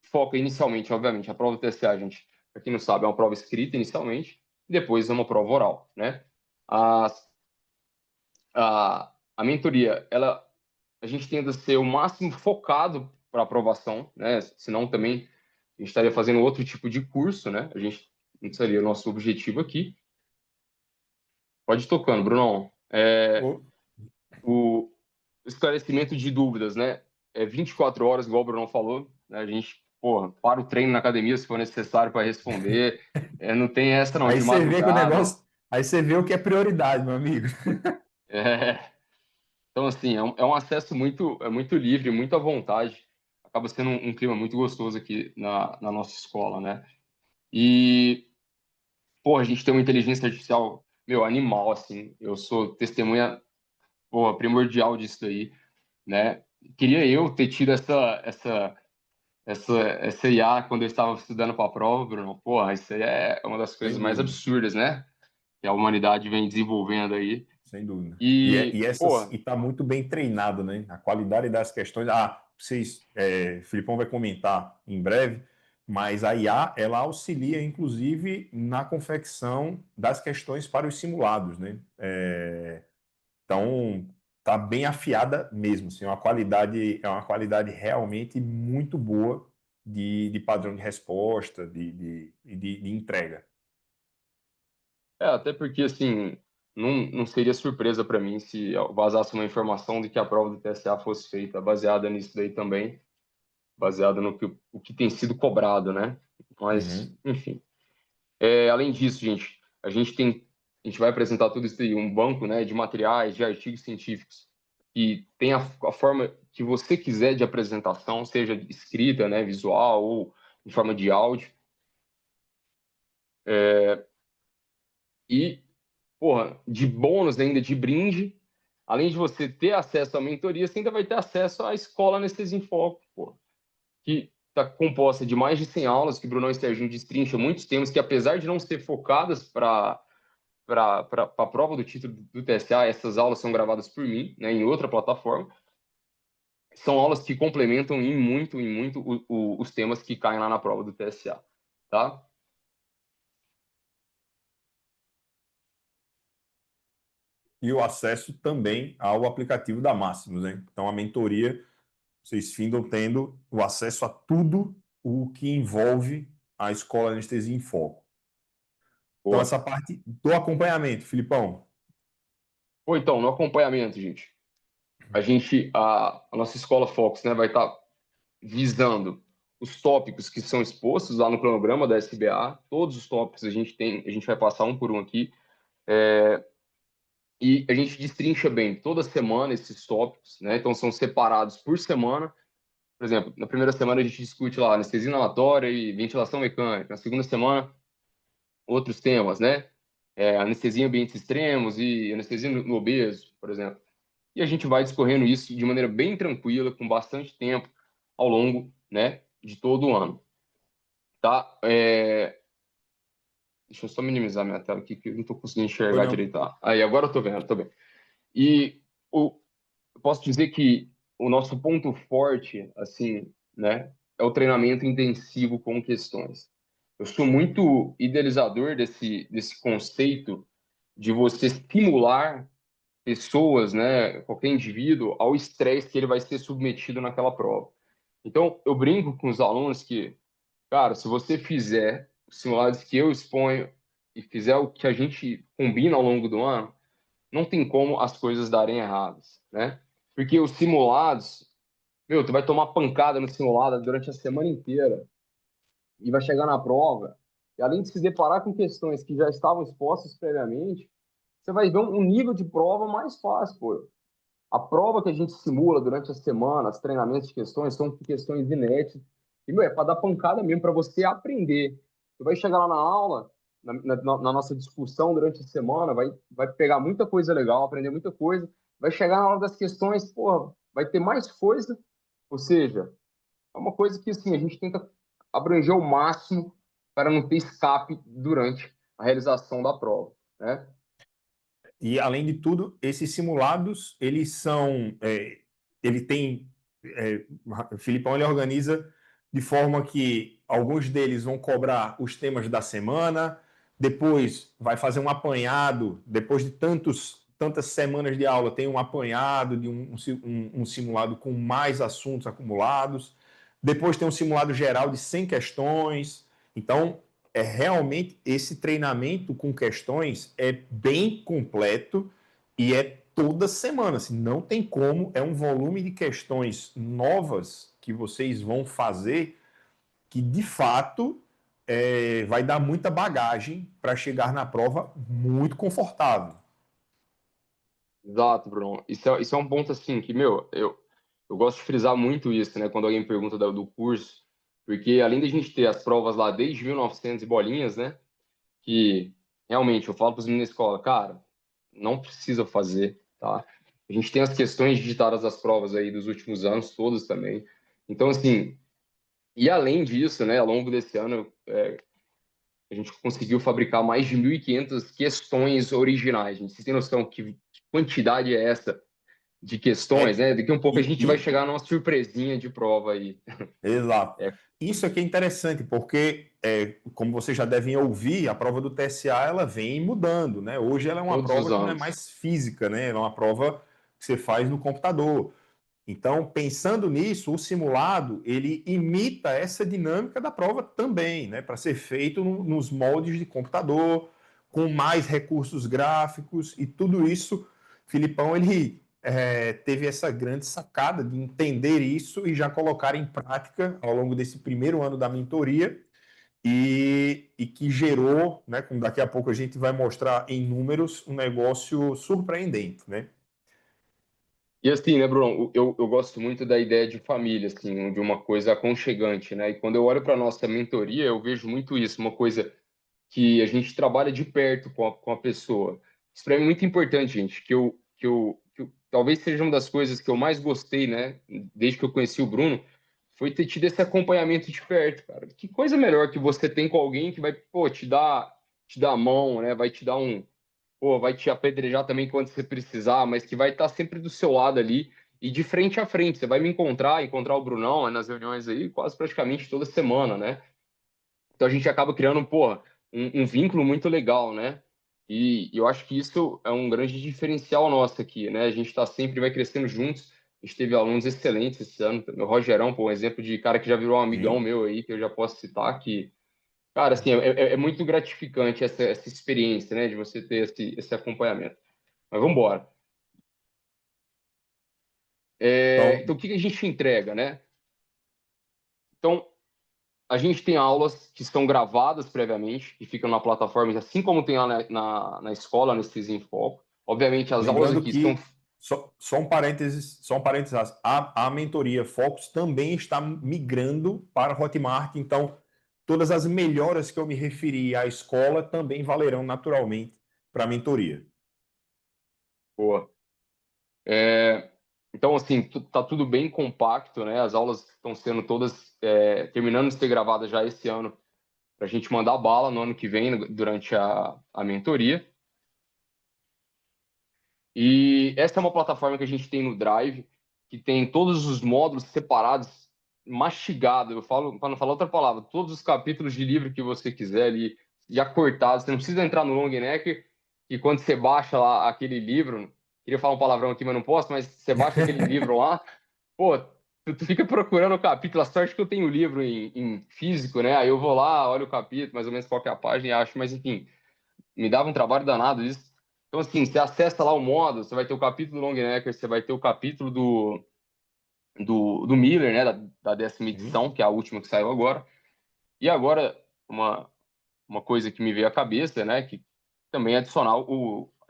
foca inicialmente, obviamente, a prova do TSA, gente, para quem não sabe, é uma prova escrita inicialmente, e depois é uma prova oral, né? A, a mentoria, a gente tenta ser o máximo focado para aprovação, né? Senão também a gente estaria fazendo outro tipo de curso, né? A gente não seria o nosso objetivo aqui. Pode ir tocando, Brunão. O esclarecimento de dúvidas, né? É 24 horas, igual o Brunão falou, né? A gente, porra, para o treino na academia se for necessário para responder. Não tem essa não, Aí de você vê que o madrugada. negócio. Aí você vê o que é prioridade, meu amigo. É, então, assim, é um acesso muito livre, muito à vontade. Acaba sendo um clima muito gostoso aqui na nossa escola, né? E, pô, a gente tem uma inteligência artificial, meu, animal, assim. Eu sou testemunha, pô, primordial disso aí, né? Queria eu ter tido essa IA quando eu estava estudando para a prova, Bruno. Porra, isso aí é uma das coisas Sem mais dúvida. absurdas, né? Que a humanidade vem desenvolvendo aí. Sem dúvida. E, E está muito bem treinado, né? A qualidade das questões. Filipão vai comentar em breve, mas a IA ela auxilia, inclusive, na confecção das questões para os simulados, né? Então, está bem afiada mesmo. Assim, é uma qualidade realmente muito boa de padrão de resposta, de entrega. até porque, assim, não seria surpresa para mim se vazasse uma informação de que a prova do TSA fosse feita baseada nisso daí também, baseada no o que tem sido cobrado, né? Mas, Uhum. enfim. Além disso, gente, a gente vai apresentar tudo isso aí, um banco, né, de materiais, de artigos científicos, que tem a forma que você quiser de apresentação, seja escrita, né, visual ou em forma de áudio. E, porra, de bônus ainda, de brinde, além de você ter acesso à mentoria, você ainda vai ter acesso à Escola Anestesia em Foco, porra, que está composta de mais de 100 aulas, que Brunão e Serginho destrincham muitos temas que, apesar de não ser focadas para a prova do título do TSA, essas aulas são gravadas por mim, né, em outra plataforma. São aulas que complementam em muito os temas que caem lá na prova do TSA, tá? E o acesso também ao aplicativo da Máximos, né? Então, a mentoria, vocês findam tendo o acesso a tudo o que envolve a Escola Anestesia em Foco. Então, Boa. essa parte do acompanhamento, Filipão. Ou então, no acompanhamento, gente, a nossa escola Fox, né, vai estar visando os tópicos que são expostos lá no cronograma da SBA. Todos os tópicos a gente vai passar um por um aqui. E a gente destrincha bem toda semana esses tópicos, né? Então são separados por semana. Por exemplo, na primeira semana a gente discute lá anestesia inalatória e ventilação mecânica. Na segunda semana, outros temas, né? Anestesia em ambientes extremos e anestesia no obeso, por exemplo. E a gente vai discorrendo isso de maneira bem tranquila, com bastante tempo ao longo, né, de todo o ano, tá? Deixa eu só minimizar minha tela aqui, que eu não estou conseguindo Foi enxergar não. direito. Aí, agora eu estou vendo, estou bem. E eu posso dizer que o nosso ponto forte, assim, né, é o treinamento intensivo com questões. Eu sou muito idealizador desse conceito de você estimular pessoas, né, qualquer indivíduo, ao estresse que ele vai ser submetido naquela prova. Então, eu brinco com os alunos que, cara, se você fizer os simulados que eu exponho e fizer o que a gente combina ao longo do ano, não tem como as coisas darem erradas, né? Porque os simulados, meu, tu vai tomar pancada no simulado durante a semana inteira e vai chegar na prova, e além de se deparar com questões que já estavam expostas previamente, você vai ver um nível de prova mais fácil, pô. A prova que a gente simula durante a semana, os treinamentos de questões, são questões inéditas. E, meu, é para dar pancada mesmo, para você aprender. Você vai chegar lá na aula, na nossa discussão durante a semana, vai pegar muita coisa legal, aprender muita coisa. Vai chegar na hora das questões, porra, vai ter mais coisa. Ou seja, é uma coisa que, assim, a gente tenta abranger ao máximo para não ter escape durante a realização da prova, né? E, além de tudo, esses simulados, eles são... ele tem... o Filipão, ele organiza de forma que alguns deles vão cobrar os temas da semana, depois vai fazer um apanhado, depois de tantas semanas de aula, tem um apanhado de um simulado com mais assuntos acumulados, depois tem um simulado geral de 100 questões. Então, realmente esse treinamento com questões é bem completo e é toda semana. Assim, não tem como, é um volume de questões novas que vocês vão fazer que, de fato, vai dar muita bagagem para chegar na prova muito confortável. Exato, Bruno. Isso é um ponto assim que, meu, eu gosto de frisar muito isso, né? Quando alguém me pergunta do curso, porque além da gente ter as provas lá desde 1900 e bolinhas, né? Que realmente eu falo para os meninos da escola, cara, não precisa fazer, tá? A gente tem as questões digitadas das provas aí dos últimos anos, todas também. Então, assim, e além disso, né, ao longo desse ano, a gente conseguiu fabricar mais de 1.500 questões originais. Gente, vocês têm noção que quantidade é essa de questões, É, né? Daqui a um pouco a e, gente vai e, chegar numa surpresinha de prova aí. Exato. É, Isso aqui é interessante, porque, como vocês já devem ouvir, a prova do TSA ela vem mudando, né? Hoje ela é uma todos os prova que não é anos. mais física, né? Ela é uma prova que você faz no computador. Então, pensando nisso, o simulado ele imita essa dinâmica da prova também, né? Para ser feito nos moldes de computador, com mais recursos gráficos e tudo isso. Filipão ele teve essa grande sacada de entender isso e já colocar em prática ao longo desse primeiro ano da mentoria e que gerou, né? Como daqui a pouco a gente vai mostrar em números, um negócio surpreendente, né? E assim, né, Bruno, eu gosto muito da ideia de família, assim, de uma coisa aconchegante, né? E quando eu olho para a nossa mentoria, eu vejo muito isso, uma coisa que a gente trabalha de perto com a pessoa. Isso para mim é muito importante, gente, talvez seja uma das coisas que eu mais gostei, né, desde que eu conheci o Bruno, foi ter tido esse acompanhamento de perto, cara. Que coisa melhor que você tem com alguém que vai, pô, te dar a mão, né, vai te dar pô, vai te apedrejar também quando você precisar, mas que vai estar sempre do seu lado ali e de frente a frente. Você vai me encontrar o Brunão nas reuniões aí quase praticamente toda semana, né? Então a gente acaba criando, pô, um vínculo muito legal, né? E eu acho que isso é um grande diferencial nosso aqui, né? A gente está sempre, vai crescendo juntos. A gente teve alunos excelentes esse ano. O Rogerão, pô, um exemplo de cara que já virou um amigão Sim. meu aí, que eu já posso citar, que, cara, assim, é muito gratificante essa experiência, né? De você ter esse acompanhamento. Mas vamos embora. Então, Então, o que que a gente entrega, né? Então, a gente tem aulas que estão gravadas previamente, que ficam na plataforma, assim como tem lá na escola, nesse em Foco. Obviamente, as aulas lembrando aqui estão. que, só um parênteses, a mentoria Focus também está migrando para Hotmart, então todas as melhoras que eu me referi à escola também valerão naturalmente para a mentoria. Boa. É, então, assim, tá tudo bem compacto, né? As aulas estão sendo todas, terminando de ser gravadas já esse ano, para a gente mandar bala no ano que vem, durante a mentoria. E essa é uma plataforma que a gente tem no Drive, que tem todos os módulos separados, mastigado. Eu falo, para não falar outra palavra, todos os capítulos de livro que você quiser ali, já cortados. Você não precisa entrar no long neck que quando você baixa lá aquele livro, queria falar um palavrão aqui, mas não posso, mas você baixa aquele livro lá, pô, tu fica procurando o capítulo, a sorte que eu tenho o livro em físico, né? Aí eu vou lá, olho o capítulo, mais ou menos qual que é a página e acho, mas enfim, me dava um trabalho danado isso. Então, assim, você acessa lá o modo, você vai ter o capítulo do Longnecker, você vai ter o capítulo do Miller, né? Da 10ª Sim. edição, que é a última que saiu agora. E agora, uma coisa que me veio à cabeça, né? Que também é adicionar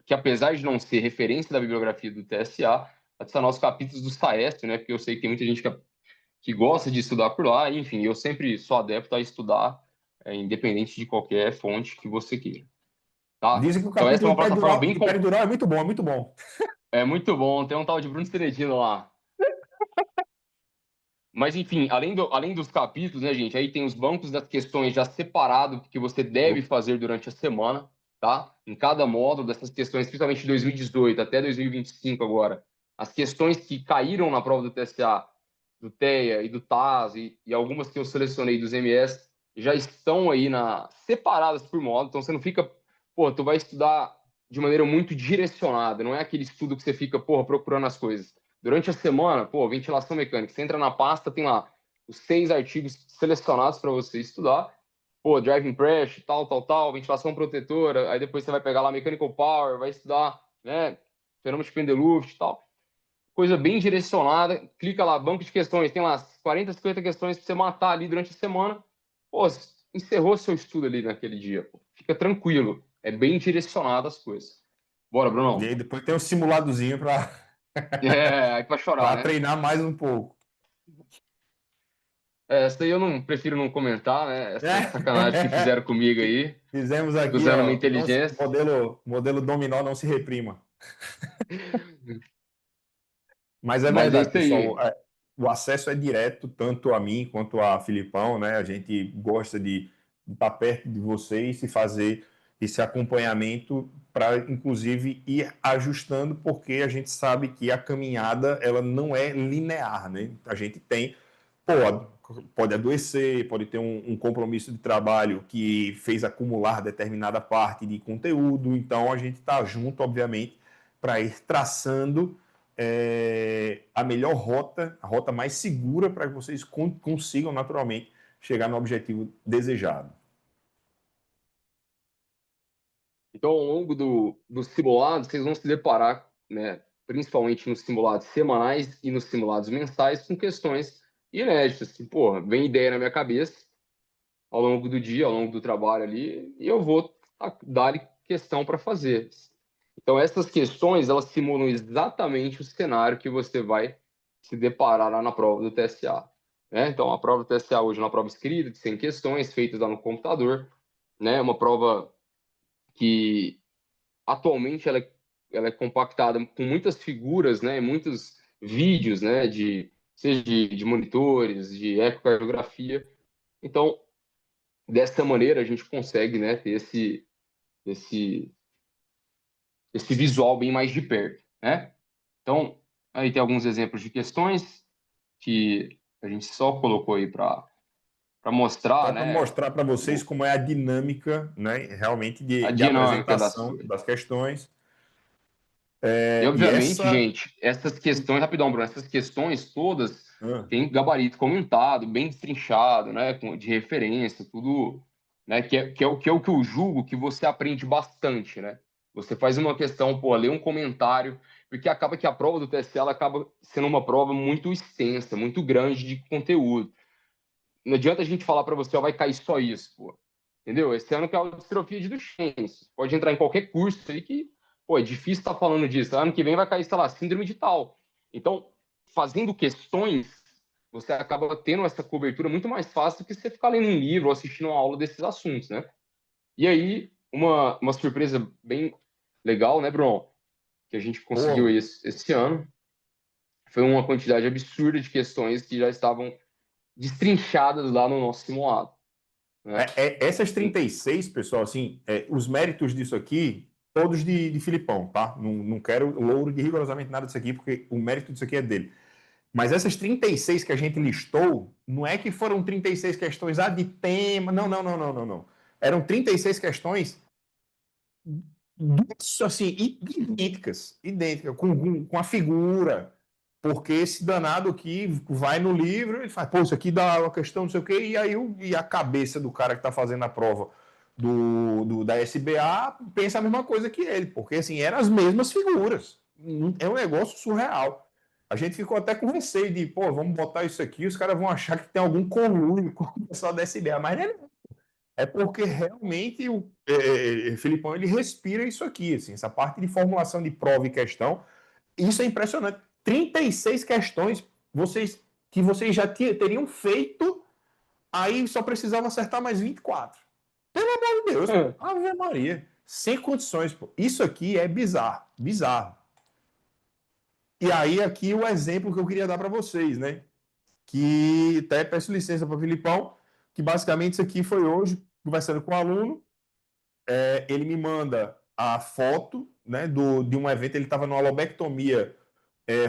que apesar de não ser referência da bibliografia do TSA, adicionar os capítulos do SAESP, né? Porque eu sei que tem muita gente que gosta de estudar por lá. Enfim, eu sempre sou adepto a estudar, independente de qualquer fonte que você queira. Tá? Dizem que o Então essa é capítulo uma plataforma bem de peridural é muito bom, é muito bom. é muito bom. Tem um tal de Bruno Seredino lá. Mas enfim, além dos capítulos, né, gente? Aí tem os bancos das questões já separado que você deve fazer durante a semana, tá? Em cada módulo dessas questões, principalmente de 2018 até 2025 agora, as questões que caíram na prova do TSA, do TEA e do TAS e algumas que eu selecionei dos MS já estão aí separadas por módulo, então você não fica, pô, tu vai estudar de maneira muito direcionada, não é aquele estudo que você fica, porra, procurando as coisas. Durante a semana, pô, ventilação mecânica, você entra na pasta, tem lá os 6 artigos selecionados para você estudar, pô, driving pressure, tal, ventilação protetora, aí depois você vai pegar lá mechanical power, vai estudar, né, fenômeno de Pendeluft e tal, coisa bem direcionada, clica lá, banco de questões, tem lá 40, 50 questões para você matar ali durante a semana, pô, encerrou seu estudo ali naquele dia, pô. Fica tranquilo, é bem direcionado as coisas. Bora, E Brunão. aí depois tem um simuladozinho para Aí pra chorar, né? treinar mais um pouco. Essa aí eu não prefiro não comentar, né? Essa sacanagem que É. fizeram comigo aí, Fizemos aqui, usando minha ó, não, inteligência. modelo dominó não se reprima. Mas é Mas é verdade, isso pessoal. aí. O acesso é direto, tanto a mim quanto a Filipão, né? A gente gosta de estar perto de vocês e fazer esse acompanhamento para, inclusive, ir ajustando, porque a gente sabe que a caminhada ela não é linear, né? A gente tem, pode adoecer, pode ter um compromisso de trabalho que fez acumular determinada parte de conteúdo, então a gente está junto, obviamente, para ir traçando a melhor rota, a rota mais segura para que vocês consigam naturalmente chegar no objetivo desejado. Então, ao longo do simulado, vocês vão se deparar, né, principalmente nos simulados semanais e nos simulados mensais, com questões inéditas. Que, porra, vem ideia na minha cabeça ao longo do dia, ao longo do trabalho ali, e eu vou dar questão para fazer. Então, essas questões, elas simulam exatamente o cenário que você vai se deparar lá na prova do TSA. Né? Então, a prova do TSA hoje é uma prova escrita, de 100 questões, feitas lá no computador. Né? Uma prova que, atualmente, ela é compactada com muitas figuras, né? Muitos vídeos, né? Seja de monitores, de ecocardiografia. Então, dessa maneira, a gente consegue, né, ter esse, esse visual bem mais de perto, né? Então, aí tem alguns exemplos de questões que a gente só colocou aí para mostrar, Só para né, mostrar para vocês como é a dinâmica, né, realmente a de dinâmica das apresentação coisas. das questões. E, E obviamente, essa. gente, essas questões, rapidão, Bruno, essas questões todas Ah, têm gabarito comentado, bem destrinchado, né, de referência, tudo, né, que é o que eu julgo que você aprende bastante, né? Você faz uma questão, pô, lê um comentário, porque acaba que a prova do TSE ela acaba sendo uma prova muito extensa, muito grande de conteúdo. Não adianta a gente falar para você, ó, vai cair só isso, pô. Entendeu? Esse ano que é a distrofia de Duchenne. Pode entrar em qualquer curso aí que, pô, é difícil estar falando disso. Ano que vem vai cair, sei lá, síndrome de tal. Então, fazendo questões, você acaba tendo essa cobertura muito mais fácil do que você ficar lendo um livro ou assistindo uma aula desses assuntos, né? E aí, uma surpresa bem legal, né, Bruno? Que a gente conseguiu pô, esse ano foi uma quantidade absurda de questões que já estavam destrinchadas lá no nosso simulado, né? essas 36, pessoal, assim, os méritos disso aqui, todos de Filipão, tá? Não, não quero louro de rigorosamente nada disso aqui, porque o mérito disso aqui é dele. Mas essas 36 que a gente listou, não é que foram 36 questões de tema. Não, não, não, não, não, não. Eram 36 questões duas, assim, idênticas, com a figura, porque esse danado aqui vai no livro, ele faz, pô, isso aqui dá uma questão, não sei o quê, e aí e a cabeça do cara que está fazendo a prova da SBA pensa a mesma coisa que ele, porque assim, eram as mesmas figuras. É um negócio surreal. A gente ficou até com receio de, pô, vamos botar isso aqui, os caras vão achar que tem algum conluio com o pessoal da SBA, mas não é, é porque realmente o Filipão ele respira isso aqui, assim, essa parte de formulação de prova e questão. Isso é impressionante. 36 questões que vocês já teriam feito, aí só precisava acertar mais 24. Pelo amor de Deus, pô. Ave Maria. Sem condições, pô. Isso aqui é bizarro, bizarro. E aí aqui o exemplo que eu queria dar para vocês, né? Que até peço licença para o Filipão, que basicamente isso aqui foi hoje, conversando com o aluno, ele me manda a foto, né, de um evento, ele estava numa lobectomia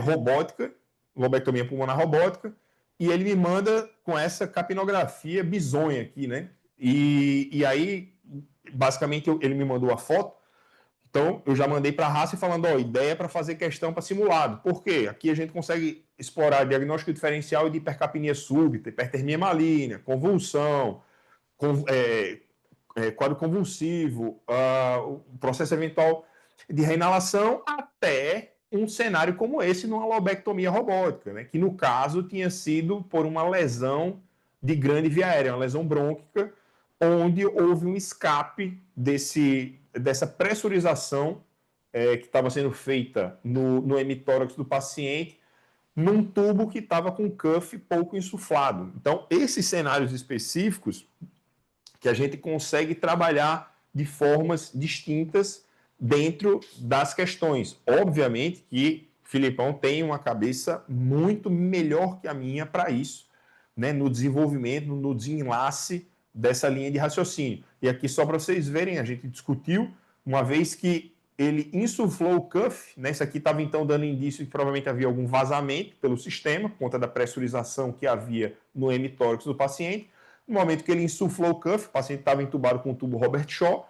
robótica, lobectomia pulmonar robótica, e ele me manda com essa capnografia bizonha aqui, né? E aí, basicamente, ele me mandou a foto, então eu já mandei para a raça falando, ó, ideia para fazer questão para simulado. Por quê? Aqui a gente consegue explorar diagnóstico diferencial de hipercapnia súbita, hipertermia maligna, convulsão, quadro convulsivo, o processo eventual de reinalação, até um cenário como esse numa lobectomia robótica, né? Que no caso tinha sido por uma lesão de grande via aérea, uma lesão brônquica, onde houve um escape dessa pressurização que estava sendo feita no hemitórax do paciente, num tubo que estava com cuff pouco insuflado. Então, esses cenários específicos que a gente consegue trabalhar de formas distintas dentro das questões. Obviamente que Filipão tem uma cabeça muito melhor que a minha para isso, né, no desenvolvimento, no desenlace dessa linha de raciocínio. E aqui, só para vocês verem, a gente discutiu, uma vez que ele insuflou o cuff, né, isso aqui estava então dando indício de que provavelmente havia algum vazamento pelo sistema, por conta da pressurização que havia no hemitórax do paciente. No momento que ele insuflou o cuff, o paciente estava entubado com o tubo Robert Shaw,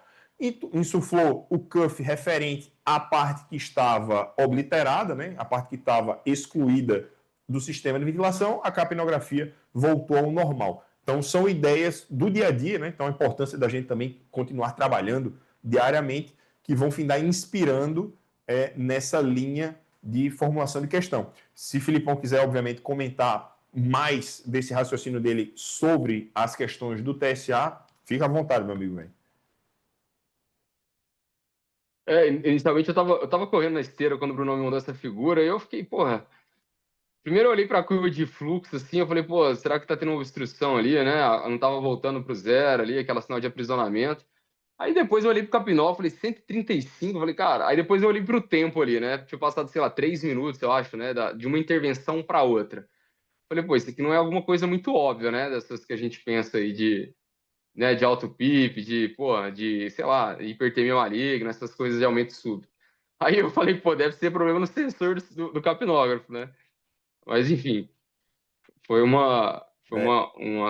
insuflou o cuff referente à parte que estava obliterada, né, a parte que estava excluída do sistema de ventilação, a capnografia voltou ao normal. Então, são ideias do dia a dia, né? Então, a importância da gente também continuar trabalhando diariamente, que vão findar inspirando nessa linha de formulação de questão. Se Filipão quiser, obviamente, comentar mais desse raciocínio dele sobre as questões do TSA, fica à vontade, meu amigo. Velho. Inicialmente eu tava correndo na esteira quando o Bruno me mandou essa figura, e eu fiquei, porra. Primeiro eu olhei para a curva de fluxo, assim, eu falei, pô, será que tá tendo uma obstrução ali, né? Não tava voltando pro zero ali, aquela sinal de aprisionamento. Aí depois eu olhei pro Capinol, falei, 135, eu falei, cara. Aí depois eu olhei pro tempo ali, né? Tinha passado, sei lá, 3 minutos, eu acho, né? De uma intervenção para outra. Falei, pô, isso aqui não é alguma coisa muito óbvia, né? Dessas que a gente pensa aí de alto PIP, pô, sei lá, hipertermia maligna, essas coisas de aumento súbito. Aí eu falei, pô, deve ser problema no sensor do capnógrafo, né? Mas, enfim, foi uma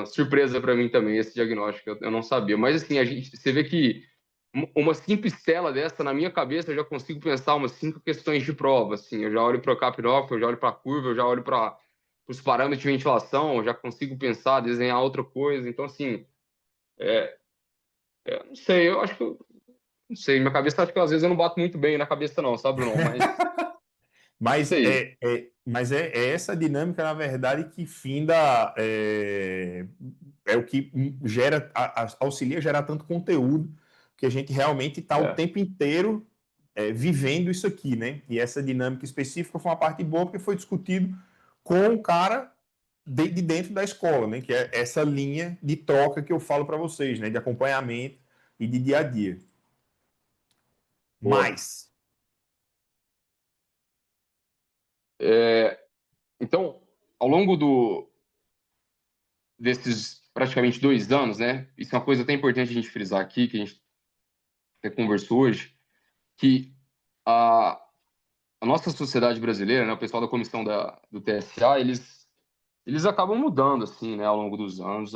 surpresa para mim também esse diagnóstico, eu não sabia. Mas, assim, você vê que uma simples tela dessa, na minha cabeça, eu já consigo pensar umas 5 questões de prova, assim. Eu já olho para o capnógrafo, eu já olho para a curva, eu já olho para os parâmetros de ventilação, eu já consigo pensar, desenhar outra coisa. Então, assim, eu não sei, eu acho que não sei, minha cabeça acho que às vezes eu não bato muito bem na cabeça não, sabe, Bruno? Mas Mas sei. é essa dinâmica, na verdade, que finda o que gera, auxilia a gerar tanto conteúdo, que a gente realmente está o tempo inteiro vivendo isso aqui, né? E essa dinâmica específica foi uma parte boa, porque foi discutido com o cara de dentro da escola, né? Que é essa linha de troca que eu falo para vocês, né? De acompanhamento e de dia a dia. Boa. Mas Então, ao longo desses praticamente 2 anos, né? Isso é uma coisa até importante a gente frisar aqui, que a gente até conversou hoje, que a, a nossa sociedade brasileira, né, o pessoal da comissão do TSA, eles acabam mudando, assim, né, ao longo dos anos,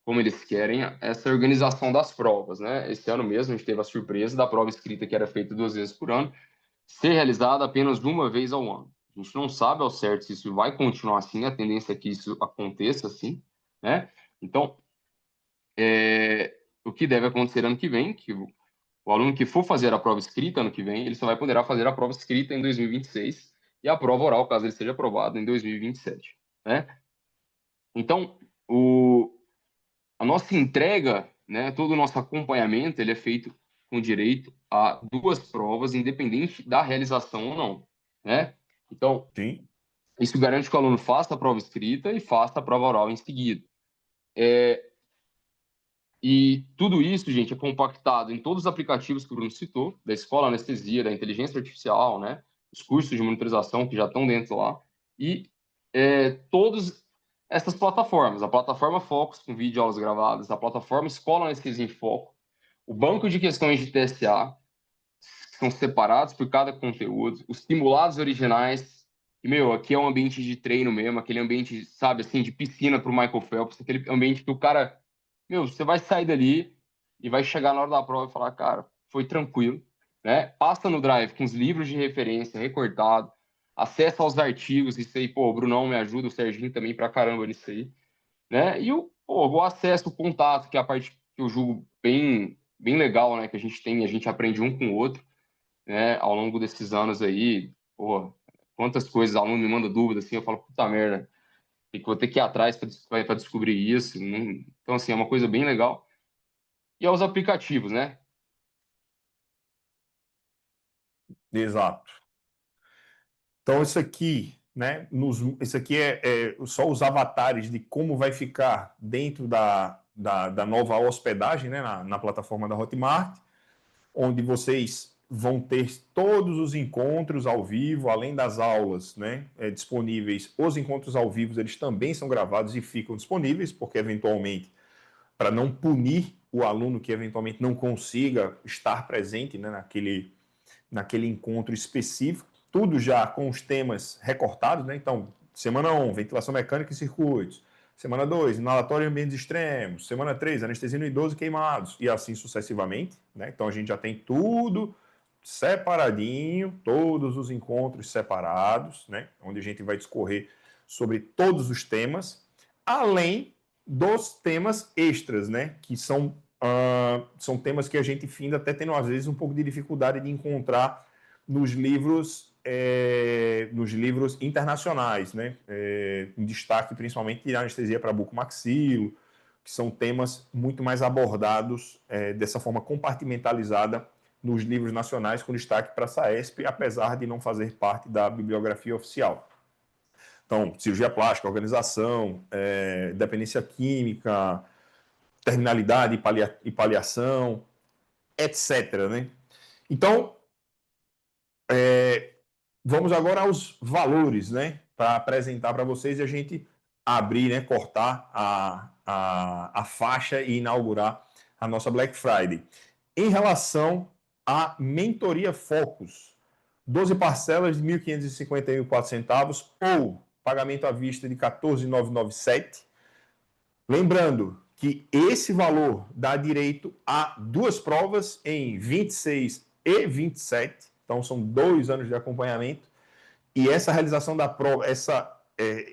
como eles querem essa organização das provas, né? Esse ano mesmo a gente teve a surpresa da prova escrita, que era feita 2 vezes por ano, ser realizada apenas uma vez ao ano. A gente não sabe ao certo se isso vai continuar assim, a tendência é que isso aconteça assim, né? Então, o que deve acontecer ano que vem, que o aluno que for fazer a prova escrita ano que vem, ele só vai poderá fazer a prova escrita em 2026 e a prova oral, caso ele seja aprovado, em 2027, né? Então, a nossa entrega, né, todo o nosso acompanhamento, ele é feito com direito a 2 provas, independente da realização ou não, né? Então, Sim. isso garante que o aluno faça a prova escrita e faça a prova oral em seguida. E tudo isso, gente, é compactado em todos os aplicativos que o Bruno citou, da escola anestesia, da inteligência artificial, né? Os cursos de monitorização que já estão dentro lá. E todas essas plataformas, a plataforma Focus, com vídeo aulas gravadas, a plataforma Escola Anestesia em Foco, o banco de questões de TSA, são separados por cada conteúdo, os simulados originais, e, meu, aqui é um ambiente de treino mesmo, aquele ambiente, sabe, assim, de piscina para o Michael Phelps, aquele ambiente que o cara, meu, você vai sair dali e vai chegar na hora da prova e falar, cara, foi tranquilo, né? Passa no Drive com os livros de referência recortado, acessa aos artigos, isso aí, pô, o Brunão me ajuda, o Serginho também pra caramba nisso aí, né? E o acesso, o contato, que é a parte que eu julgo bem legal, né, que a gente tem, a gente aprende um com o outro, né, ao longo desses anos aí, pô, quantas coisas o aluno me manda dúvida, assim, eu falo, puta merda, e que vou ter que ir atrás para descobrir isso. Então, assim, é uma coisa bem legal. E aos aplicativos, né? Exato. Então, isso aqui, né? Isso aqui é só os avatares de como vai ficar dentro da nova hospedagem, né? Na plataforma da Hotmart, onde vocês vão ter todos os encontros ao vivo, além das aulas, né? Disponíveis. Os encontros ao vivo, eles também são gravados e ficam disponíveis, porque eventualmente, para não punir o aluno que eventualmente não consiga estar presente, né, naquele encontro específico, tudo já com os temas recortados, né? Então, semana 1, ventilação mecânica e circuitos. Semana 2, inalatório em ambientes extremos. Semana 3, anestesia no idoso e queimados. E assim sucessivamente, né? Então, a gente já tem tudo separadinho, todos os encontros separados, né? Onde a gente vai discorrer sobre todos os temas, além dos temas extras, né? Que são temas que a gente finda até tendo, às vezes, um pouco de dificuldade de encontrar nos livros internacionais, né? Em destaque, principalmente, de anestesia para bucomaxilo, que são temas muito mais abordados dessa forma compartimentalizada nos livros nacionais, com destaque para a SAESP, apesar de não fazer parte da bibliografia oficial. Então, cirurgia plástica, organização, dependência química, terminalidade e paliação, etc. Né? Então, vamos agora aos valores, né? Para apresentar para vocês e a gente abrir, né? Cortar a faixa e inaugurar a nossa Black Friday. Em relação à mentoria Focus, 12 parcelas de R$ 1.551,04 ou pagamento à vista de R$ 14.997. Lembrando que esse valor dá direito a 2 provas em 26 e 27. Então, são 2 anos de acompanhamento. E essa realização da prova,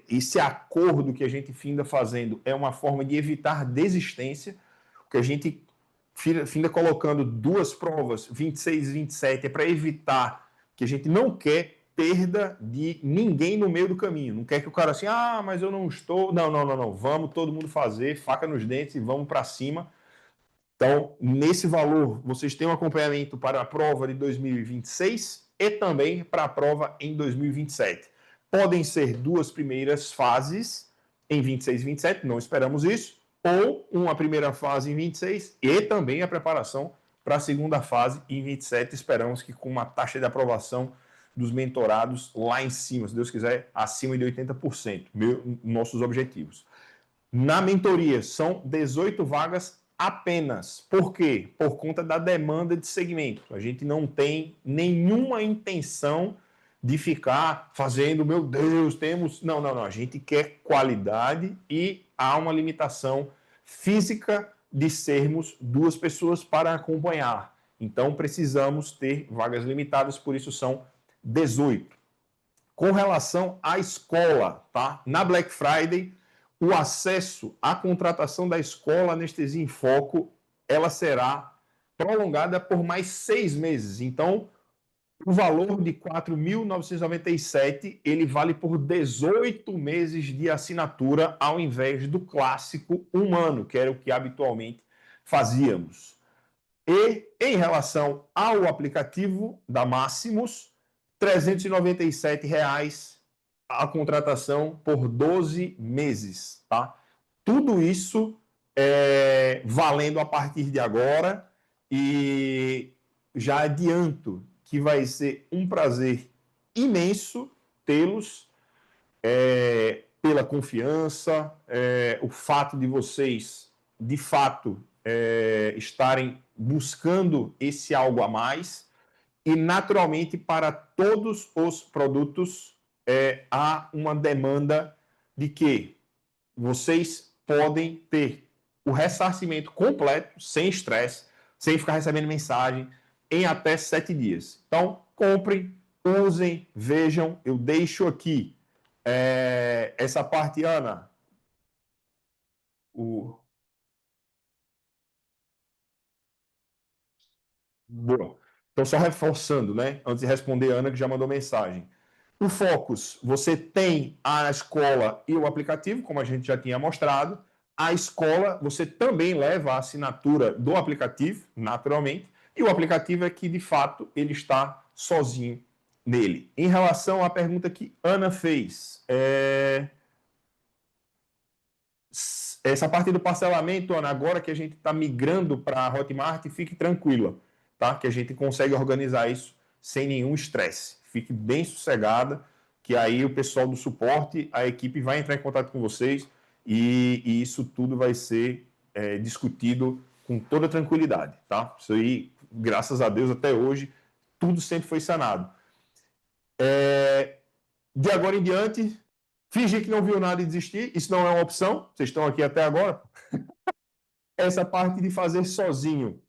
esse acordo que a gente finda fazendo é uma forma de evitar desistência, porque a gente finda colocando 2 provas, 26 e 27, é para evitar que a gente não quer perda de ninguém no meio do caminho. Não quer que o cara assim, mas eu não estou. Não. Vamos todo mundo fazer, faca nos dentes e vamos para cima. Então, nesse valor, vocês têm um acompanhamento para a prova de 2026 e também para a prova em 2027. Podem ser 2 primeiras fases em 26 e 27, não esperamos isso, ou uma primeira fase em 26 e também a preparação para a segunda fase em 27. Esperamos que com uma taxa de aprovação dos mentorados lá em cima, se Deus quiser, acima de 80%, nossos objetivos. Na mentoria, são 18 vagas apenas. Por quê? Por conta da demanda de segmento. A gente não tem nenhuma intenção de ficar fazendo, meu Deus, temos... Não. A gente quer qualidade e há uma limitação física de sermos 2 pessoas para acompanhar. Então, precisamos ter vagas limitadas, por isso são 18. Com relação à escola, tá? Na Black Friday, o acesso à contratação da escola Anestesia em Foco, ela será prolongada por mais 6 meses. Então, o valor de R$ 4.997, ele vale por 18 meses de assinatura, ao invés do clássico um ano, que era o que habitualmente fazíamos. E, em relação ao aplicativo da Máximos, R$ 397 a contratação por 12 meses, tá? Tudo isso valendo a partir de agora, e já adianto que vai ser um prazer imenso tê-los, pela confiança, o fato de vocês, de fato, estarem buscando esse algo a mais, e naturalmente para todos os produtos há uma demanda de que vocês podem ter o ressarcimento completo, sem estresse, sem ficar recebendo mensagem, em até 7 dias. Então, comprem, usem, vejam. Eu deixo aqui essa parte, Ana. Boa. Então, só reforçando, né? Antes de responder a Ana, que já mandou mensagem. O Focus, você tem a escola e o aplicativo, como a gente já tinha mostrado. A escola, você também leva a assinatura do aplicativo, naturalmente, e o aplicativo é que, de fato, ele está sozinho nele. Em relação à pergunta que Ana fez, essa parte do parcelamento, Ana, agora que a gente está migrando para a Hotmart, fique tranquila, tá? Que a gente consegue organizar isso sem nenhum estresse. Fique bem sossegada, que aí o pessoal do suporte, a equipe vai entrar em contato com vocês e isso tudo vai ser discutido com toda tranquilidade, tá? Isso aí, graças a Deus, até hoje, tudo sempre foi sanado. De agora em diante, fingir que não viu nada e desistir, isso não é uma opção, vocês estão aqui até agora. Essa parte de fazer sozinho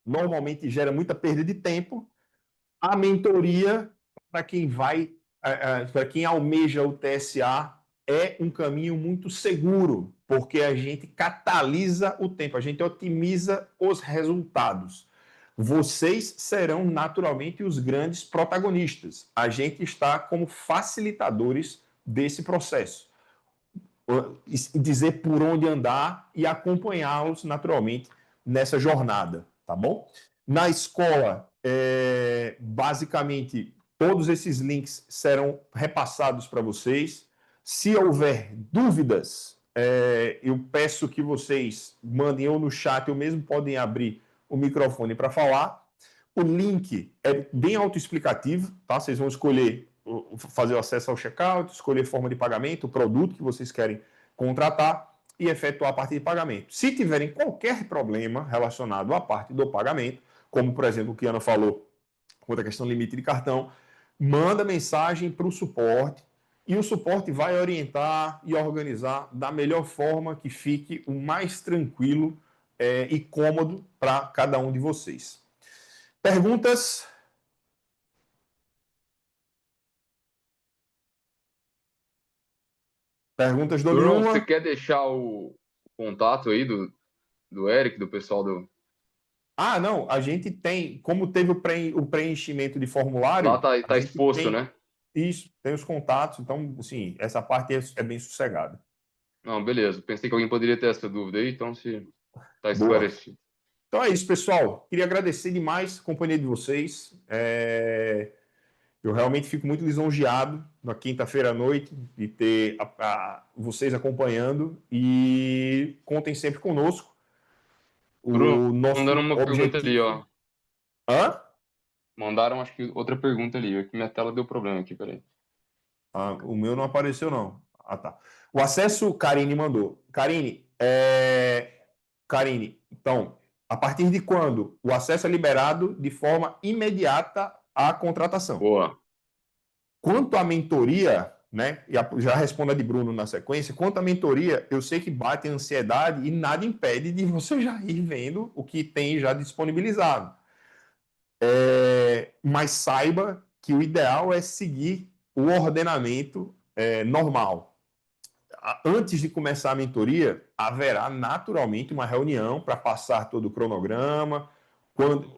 normalmente gera muita perda de tempo. A mentoria, para quem para quem almeja o TSA, é um caminho muito seguro, porque a gente catalisa o tempo, a gente otimiza os resultados. Vocês serão naturalmente os grandes protagonistas. A gente está como facilitadores desse processo. Dizer por onde andar e acompanhá-los naturalmente nessa jornada, tá bom? Na escola, basicamente, todos esses links serão repassados para vocês. Se houver dúvidas, eu peço que vocês mandem ou no chat, ou mesmo podem abrir o microfone para falar. O link é bem autoexplicativo, tá? Vocês vão escolher fazer o acesso ao checkout, escolher forma de pagamento, o produto que vocês querem contratar e efetuar a parte de pagamento. Se tiverem qualquer problema relacionado à parte do pagamento, como, por exemplo, o que a Ana falou, quanto à questão do limite de cartão, manda mensagem para o suporte e o suporte vai orientar e organizar da melhor forma que fique o mais tranquilo e cômodo para cada um de vocês. Perguntas? Perguntas do Bruno, você nenhuma? quer deixar o contato aí do Eric, do pessoal do... Ah, não, a gente tem, como teve o preenchimento de Lá formulário, a tá gente exposto, tem né? isso, tem os contatos, então, assim, essa parte é bem sossegada. Não, beleza. Pensei que alguém poderia ter essa dúvida aí, então se tá Boa. esclarecido. Então é isso, pessoal. Queria agradecer demais a companhia de vocês. Eu realmente fico muito lisonjeado na quinta-feira à noite de ter vocês acompanhando e contem sempre conosco. Bruno, O nosso mandaram uma pergunta ali, objetivo... ó. Hã? Mandaram, acho que outra pergunta ali. Aqui minha tela deu problema aqui, peraí. O meu não apareceu, não. Ah, tá. O acesso, Karine mandou. Karine, então, a partir de quando o acesso é liberado de forma imediata à contratação? Boa. Quanto à mentoria, né? E já respondo a de Bruno na sequência. Quanto à mentoria, eu sei que bate a ansiedade e nada impede de você já ir vendo o que tem já disponibilizado. Mas saiba que o ideal é seguir o ordenamento normal. Antes de começar a mentoria, haverá naturalmente uma reunião para passar todo o cronograma,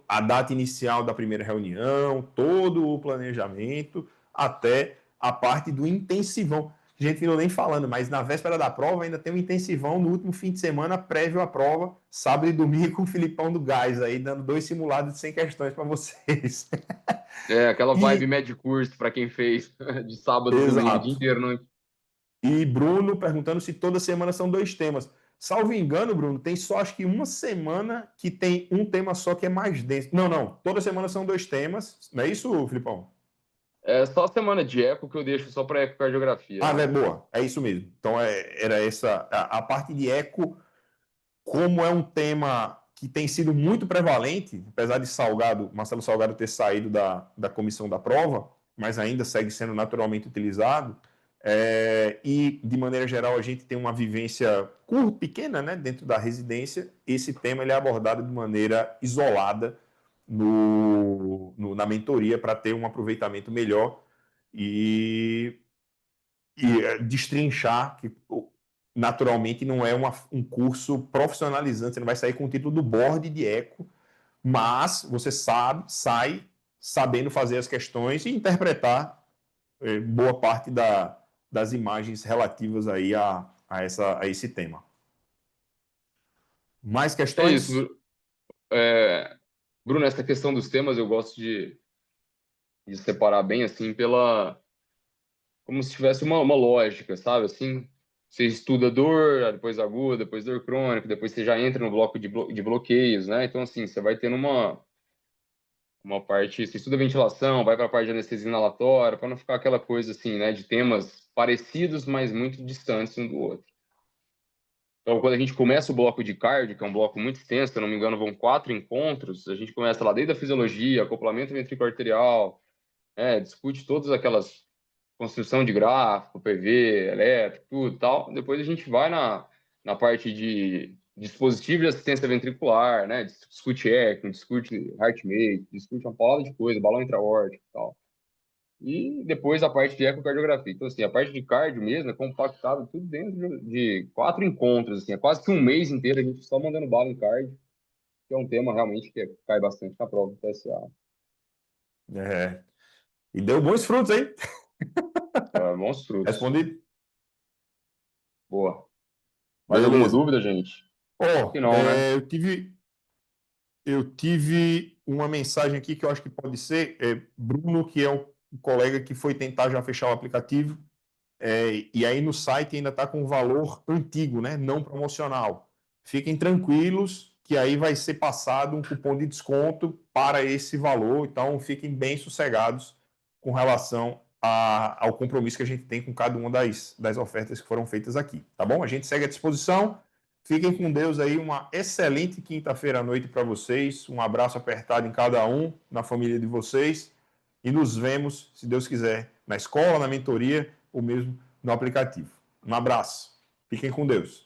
a data inicial da primeira reunião, todo o planejamento, até a parte do intensivão. A gente não nem falando, mas na véspera da prova ainda tem um intensivão no último fim de semana prévio à prova, sábado e domingo com o Filipão do Gás aí, dando 2 simulados de 100 questões para vocês. Aquela vibe E, médio curso para quem fez de sábado e domingo, o dia exato. inteiro, não. E Bruno perguntando se toda semana são 2 temas. Salvo engano, Bruno, tem só acho que uma semana que tem um tema só que é mais denso. Não. Toda semana são 2 temas. Não é isso, Filipão? É só a semana de eco que eu deixo só para ecocardiografia, Ah, né? é boa. É isso mesmo. Então era essa. A parte de eco, como é um tema que tem sido muito prevalente, apesar de Marcelo Salgado ter saído da comissão da prova, mas ainda segue sendo naturalmente utilizado. E, de maneira geral, a gente tem uma vivência curta, pequena, né, dentro da residência. Esse tema ele é abordado de maneira isolada na mentoria para ter um aproveitamento melhor e, destrinchar que, naturalmente, não é um curso profissionalizante. Você não vai sair com o título do board de eco, mas você sai sabendo fazer as questões e interpretar boa parte das imagens relativas aí a esse tema. Mais É isso. questões? Bruno, essa questão dos temas eu gosto de separar bem assim pela como se tivesse uma lógica, sabe? Assim, você estuda dor, depois aguda, depois dor crônica, depois você já entra no bloco de bloqueios, né? Então, assim, você vai tendo uma parte, você estuda ventilação, vai para a parte de anestesia inalatória, para não ficar aquela coisa assim, né, de temas parecidos, mas muito distantes um do outro. Então, quando a gente começa o bloco de cardio, que é um bloco muito extenso, se eu não me engano, vão 4 encontros, a gente começa lá desde a fisiologia, acoplamento ventrículo arterial, discute todas aquelas construção de gráfico, PV, elétrico, tudo tal. Depois a gente vai na parte de dispositivo de assistência ventricular, né? Discute ECMO, discute HeartMate, discute uma palavra de coisa, balão intra-aórtico e tal. E depois a parte de ecocardiografia. Então, assim, a parte de cardio mesmo é compactado tudo dentro de 4 encontros, assim. É quase que um mês inteiro a gente só mandando bala em cardio, que é um tema realmente que cai bastante na prova do PSA. E deu bons frutos, hein? Bons frutos. Respondi? Boa. Mais alguma Beleza. dúvida, gente? Acho que Ó, não, né? eu tive uma mensagem aqui que eu acho que pode ser Bruno, que é um colega que foi tentar já fechar o aplicativo, e aí no site ainda está com o valor antigo, né? Não promocional. Fiquem tranquilos que aí vai ser passado um cupom de desconto para esse valor, então fiquem bem sossegados com relação ao compromisso que a gente tem com cada uma das ofertas que foram feitas aqui, tá bom? A gente segue à disposição. Fiquem com Deus aí, uma excelente quinta-feira à noite para vocês, um abraço apertado em cada um, na família de vocês, e nos vemos, se Deus quiser, na escola, na mentoria, ou mesmo no aplicativo. Um abraço. Fiquem com Deus.